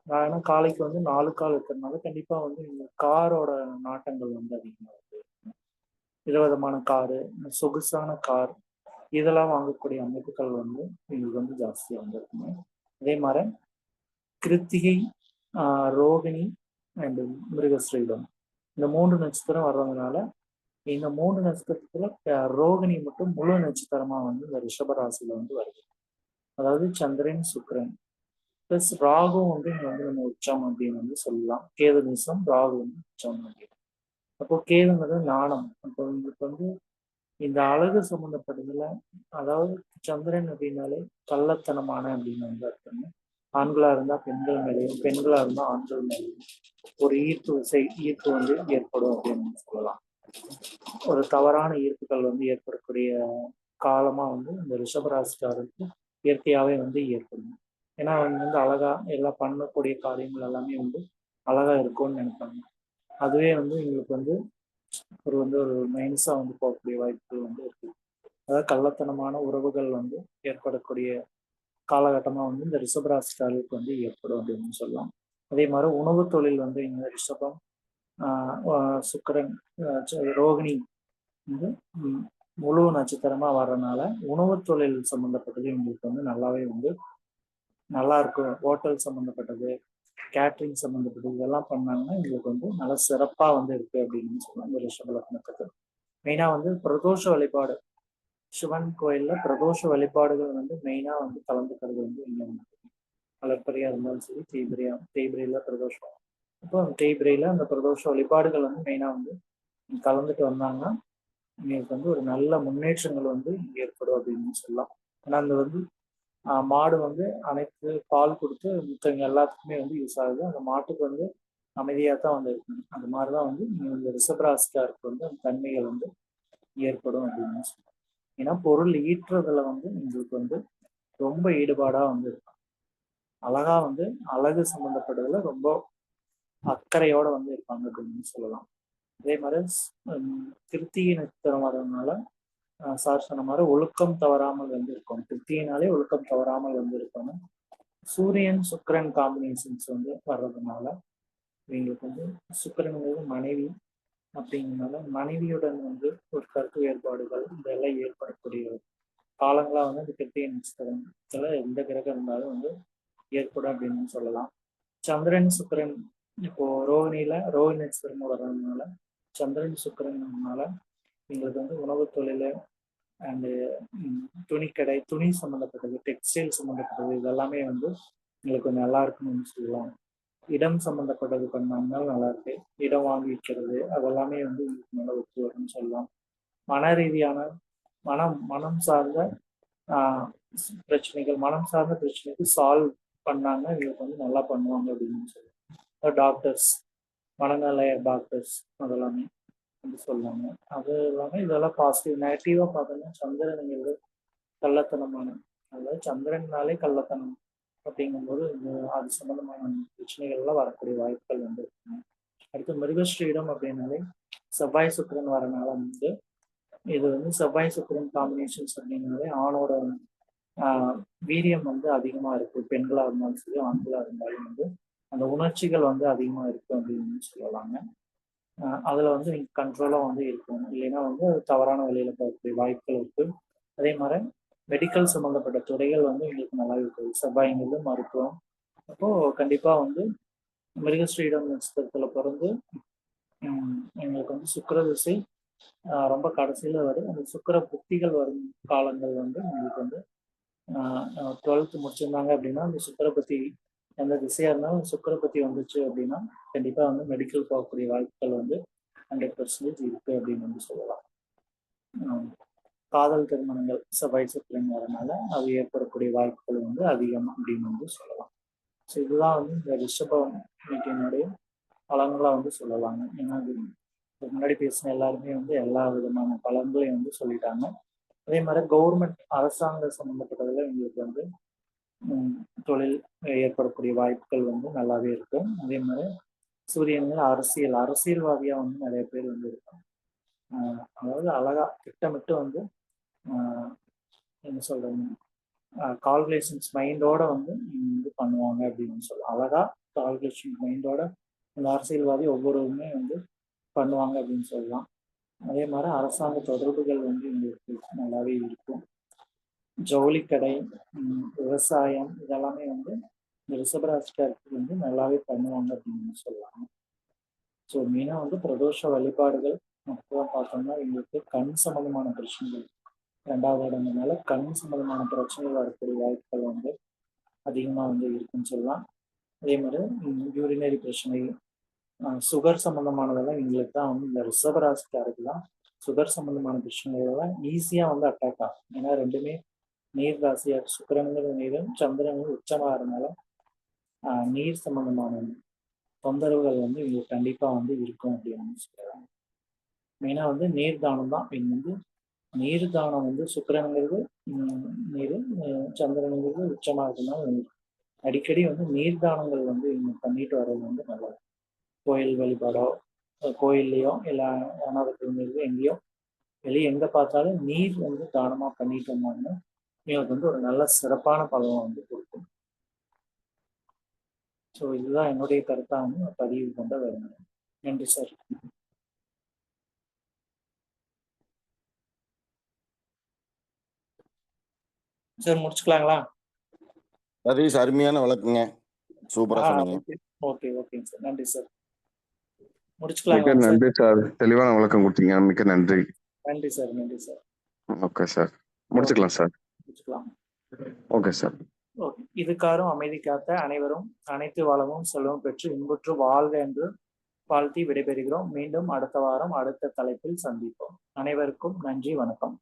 ஏன்னா காலைக்கு வந்து 4 கால் இருக்கிறதுனால கண்டிப்பா வந்து இந்த காரோட நாட்டங்கள் வந்து அதிகமா இருக்கு. விதவிதமான காரு, சொகுசான கார் இதெல்லாம் வாங்கக்கூடிய அமைப்புகள் வந்து எங்களுக்கு வந்து ஜாஸ்தியா வந்து இருக்குங்க. அதே மாதிரி கிருத்திகை, ரோகிணி, அண்ட் மிருகஸ்ரீடம். இந்த 3 நட்சத்திரம் வர்றதுனால இந்த 3 நட்சத்திரத்துல ரோகிணி மட்டும் முழு நட்சத்திரமா வந்து இந்த ரிஷப ராசியில வந்து வருது. அதாவது சந்திரன், சுக்கிரன் பிளஸ் ராகு வந்து இங்க வந்து நம்ம உச்சம் அப்படின்னு வந்து சொல்லலாம். கேது நிசம், ராகு வந்து உச்சம் அப்படின்னு. அப்போ கேதுங்கிறது ஞானம். அப்போ உங்களுக்கு வந்து இந்த அழகு சம்பந்தப்பட்டதுல, அதாவது சந்திரன் அப்படின்னாலே கள்ளத்தனமான அப்படின்னு வந்து அர்த்தம். ஆண்களா இருந்தா பெண்கள் மேலேயும், பெண்களா இருந்தா ஆண்கள் மேலேயும் ஒரு ஈர்ப்பு வந்து ஏற்படும் அப்படின்னு சொல்லலாம். ஒரு தவறான ஈர்ப்புகள் வந்து ஏற்படக்கூடிய காலமா வந்து இந்த ரிஷபராசிக்காரருக்கு இயற்கையாவே வந்து ஏற்படும். ஏன்னா அவங்க வந்து அழகா எல்லாம் பண்ணக்கூடிய காரியங்கள் எல்லாமே வந்து அழகா இருக்கும்னு நினைப்பாங்க. அதுவே வந்து எங்களுக்கு வந்து ஒரு மைனஸா வந்து போகக்கூடிய வாய்ப்புகள் வந்து இருக்கு. அதாவது கள்ளத்தனமான உறவுகள் வந்து ஏற்படக்கூடிய காலகட்டமா வந்து இந்த ரிஷபராசிக்காரருக்கு வந்து ஏற்படும் அப்படின்னு சொல்லலாம். அதே மாதிரி உணவு தொழில் வந்து இந்த ரிஷபம், சுக்கிரன், ரோகிணி வந்து முழு நட்சத்திரமா வர்றதுனால உணவு தொழில் சம்பந்தப்பட்டது இவங்களுக்கு வந்து நல்லாவே வந்து நல்லா இருக்கும். ஹோட்டல் சம்பந்தப்பட்டது, கேட்ரிங் சம்பந்தப்பட்டது இதெல்லாம் பண்ணாங்கன்னா எங்களுக்கு வந்து நல்லா சிறப்பா வந்து இருக்கு அப்படின்னு சொல்லலாம். இந்த ரிஷப லக்னத்துக்கு மெயினா வந்து பிரதோஷ வழிபாடு, சிவன் கோயில்ல பிரதோஷ வழிபாடுகள் வந்து மெயினா வந்து கலந்துக்கிறது வந்து இங்க வளர்ப்பறையா இருந்தாலும் சரி, தேய்பிரையில பிரதோஷம். இப்போ தேய்பிரையில அந்த பிரதோஷ வழிபாடுகள் வந்து மெயினா வந்து கலந்துட்டு வந்தாங்கன்னா எங்களுக்கு வந்து ஒரு நல்ல முன்னேற்றங்கள் வந்து ஏற்படும் அப்படின்னு சொல்லலாம். ஏன்னா அந்த வந்து மாடு வந்து அனைத்து பால் கொடுத்து மித்தவங்க எல்லாத்துக்குமே வந்து யூஸ் ஆகுது. அந்த மாட்டுக்கு வந்து அமைதியாக தான் வந்து இருக்கணும். அந்த மாதிரிதான் வந்து இந்த ரிஷபராசிக்காருக்கு வந்து அந்த தன்மைகள் வந்து ஏற்படும் அப்படின்னு சொல்லலாம். ஏன்னா பொருள் ஈட்டுறதுல வந்து எங்களுக்கு வந்து ரொம்ப ஈடுபாடா வந்து இருக்கும். அழகா வந்து அழகு சம்பந்தப்பட்டதுல ரொம்ப அக்கறையோட வந்து இருப்பாங்க அப்படின்னு சொல்லலாம். அதே மாதிரி கிருத்திகை நட்சத்திரம் வர்றதுனால சார் சொன்ன மாதிரி ஒழுக்கம் தவறாமல் வந்து இருக்கணும். கிருத்தியினாலே ஒழுக்கம் தவறாமல் வந்து இருக்கணும். சூரியன் சுக்கிரன் காம்பினேஷன்ஸ் வந்து வர்றதுனால இவங்களுக்கு வந்து சுக்கிரனுங்கிறது மனைவி அப்படிங்கிறதுனால மனைவியுடன் வந்து ஒரு கருத்து வேறுபாடுகள் இதெல்லாம் ஏற்படக்கூடிய காலங்களா வந்து இந்த கிருத்திகை நட்சத்திரத்துல எந்த கிரகம் இருந்தாலும் வந்து ஏற்படும் அப்படின்னு சொல்லலாம். சந்திரன் சுக்கிரன் இப்போ ரோஹிணி நட்சத்திரம் வர்றதுனால சந்திரன் சுக்கிரன்னால எங்களுக்கு வந்து உணவு தொழில் அண்டு துணிக்கடை, துணி சம்மந்தப்பட்டது, டெக்ஸ்டைல் சம்மந்தப்பட்டது இதெல்லாமே வந்து எங்களுக்கு கொஞ்சம் நல்லா இருக்குன்னு சொல்லலாம். இடம் சம்மந்தப்பட்டது பண்ணாலும் நல்லா இருக்கு. இடம் வாங்கி வைக்கிறது அதெல்லாமே வந்து எங்களுக்கு நல்லா ஒத்து வரும்னு சொல்லலாம். மன ரீதியான மனம் சார்ந்த பிரச்சனைகள், மனம் சார்ந்த பிரச்சனைக்கு சால்வ் பண்ணாங்கன்னா எங்களுக்கு வந்து நல்லா பண்ணுவாங்க அப்படின்னு சொல்லலாம். டாக்டர்ஸ், மனநல டாக்டர்ஸ் அதெல்லாமே வந்து சொல்லாங்க. அது எல்லாமே இதெல்லாம் பாசிட்டிவ். நெகட்டிவா பார்த்தோம்னா சந்திரனுங்கிறது கள்ளத்தனமான, அதாவது சந்திரனாலே கள்ளத்தனம் அப்படிங்கும்போது அது சம்பந்தமான பிரச்சனைகள்லாம் வரக்கூடிய வாய்ப்புகள் வந்து இருக்குங்க. அடுத்து மிருகஸ்ரீடம் அப்படின்னாலே செவ்வாய் சுக்கிரன் வரனால வந்து இது வந்து செவ்வாய் சுக்கிரன் காம்பினேஷன்ஸ் அப்படின்னாலே ஆணோட வீரியம் வந்து அதிகமா இருக்கு. பெண்களா இருந்தாலும் சரி, ஆண்களா இருந்தாலும் வந்து அந்த உணர்ச்சிகள் வந்து அதிகமா இருக்கு அப்படின்னு சொல்லலாங்க. அதுல வந்து நீங்க கண்ட்ரோலா வந்து இருக்கணும். இல்லைன்னா வந்து தவறான வழியில போகக்கூடிய வாய்ப்புகள் இருக்கு. அதே மாதிரி மெடிக்கல் சம்பந்தப்பட்ட துறைகள் வந்து எங்களுக்கு நல்லா இருக்குது. செவ்வாய்ங்கிறது மருத்துவம். அப்போ கண்டிப்பா வந்து மிருகஸ்ரீடம் நட்சத்திரத்துல பிறந்து எங்களுக்கு வந்து சுக்கிர திசை ரொம்ப கடைசியில வரும். அந்த சுக்கிர புத்திகள் வரும் காலங்கள் வந்து எங்களுக்கு வந்து 12th முடிச்சிருந்தாங்க அப்படின்னா அந்த சுக்கிர பத்தி எந்த திசையா இருந்தாலும் சுக்கிர பத்தி வந்துச்சு அப்படின்னா கண்டிப்பா வந்து மெடிக்கல் போகக்கூடிய வாய்ப்புகள் வந்து 100% இருக்கு அப்படின்னு வந்து சொல்லலாம். காதல் திருமணங்கள் செவ்வாய் சுக்கிரன் வரனால அது ஏற்படக்கூடிய வாய்ப்புகள் வந்து அதிகம் அப்படின்னு வந்து சொல்லலாம். ஸோ இதுதான் வந்து இந்த ரிஷபம் மீட்டினுடைய பலன்களா வந்து சொல்லலாங்க. ஏன்னா முன்னாடி பேசின எல்லாருமே வந்து எல்லா விதமான பலன்களையும் வந்து சொல்லிட்டாங்க. அதே மாதிரி கவர்மெண்ட் அரசாங்க சம்பந்தப்பட்டதுல எங்களுக்கு வந்து தொழில் ஏற்படக்கூடிய வாய்ப்புகள் வந்து நல்லாவே இருக்கும். அதே மாதிரி சூரியன்கள் அரசியல்வாதியா வந்து நிறைய பேர் வந்து இருக்காங்க. அதாவது அழகா திட்டமிட்டு வந்து என்ன சொல்றது கால்குலேஷன்ஸ் மைண்டோட வந்து இது பண்ணுவாங்க அப்படின்னு சொல்லலாம். அழகா கால்குலேஷன் மைண்டோட அந்த அரசியல்வாதி ஒவ்வொருவருமே வந்து பண்ணுவாங்க அப்படின்னு சொல்லலாம். அதே மாதிரி அரசாங்க தொடர்புகள் வந்து எங்களுக்கு நல்லாவே இருக்கும். ஜவுளிக்கடை, விவசாயம் இதெல்லாமே வந்து இந்த ரிஷபராசிக்காரருக்கு வந்து நல்லாவே பண்ணுவாங்க அப்படின்னு சொல்லலாம். ஸோ மெயினாக வந்து பிரதோஷ வழிபாடுகள் மட்டும் பார்த்தோம்னா எங்களுக்கு கண் சம்பந்தமான பிரச்சனைகள் 2வது இடம்னால கண் சம்பந்தமான பிரச்சனைகள் வரக்கூடிய வாய்ப்புகள் வந்து அதிகமாக வந்து இருக்குன்னு சொல்லலாம். அதே மாதிரி யூரினரி பிரச்சனை, சுகர் சம்பந்தமானதெல்லாம் எங்களுக்கு தான் வந்து இந்த ரிஷபராசிக்காருக்கு தான் சுகர் சம்பந்தமான பிரச்சனைகள்லாம் ஈஸியாக வந்து அட்டாக் ஆகும். ஏன்னா ரெண்டுமே நீர் ராசியாக சுக்கிரனுங்கிற நீரும் சந்திரனும் உச்சமாகறதுனால நீர் சம்பந்தமான தொந்தரவுகள் வந்து இவங்களுக்கு கண்டிப்பாக வந்து இருக்கும் அப்படின்னு சொல்லலாம். மெயினாக வந்து நீர் தானம் தான். இவங்க வந்து நீர் தானம் வந்து சுக்கிரனுங்கிறது நீர், சந்திரனுங்கிறது உச்சமாக இருக்குதுனால அடிக்கடி வந்து நீர் தானங்கள் வந்து இவங்க பண்ணிட்டு வர்றது வந்து நல்லது. கோயில் வழிபாடோ கோயில்லையோ இல்லை அனாதத்திலிருந்து எங்கேயோ வெளியே எங்கே பார்த்தாலும் நீர் வந்து தானமாக பண்ணிட்டு வந்தாங்கன்னா இவங்களுக்கு வந்து ஒரு நல்ல சிறப்பான பலனை வந்து கொடுக்கும். ஸோ இதுதான் என்னுடைய கருத்தாக வந்து பதிவு கொண்ட விரும்புகிறேன். நன்றி சார். சார் முடிச்சுக்கலாங்களா? சதீஷ் அருமையான வழக்குங்க, சூப்பரா சொன்னீங்க. ஓகே ஓகேங்க சார். நன்றி சார். மிக்க முடிச்சுக்கலாங்களா சார்? நன்றி சார், தெளிவான விளக்கம் கொடுத்தீங்க, மிக்க நன்றி. நன்றி சார். நன்றி சார். ஓகே சார், முடிச்சுக்கலாம் சார். முடிச்சுக்கலாம். Okay sir. ஓகே. இதுக்காரும் அமைதி காத்த அனைவரும் அனைத்து வளமும் செல்வம் பெற்று இன்புற்று வாழ்க என்று வாழ்த்தி விடைபெறுகிறோம். மீண்டும் அடுத்த வாரம் அடுத்த தலைப்பில் சந்திப்போம். அனைவருக்கும் நன்றி, வணக்கம்.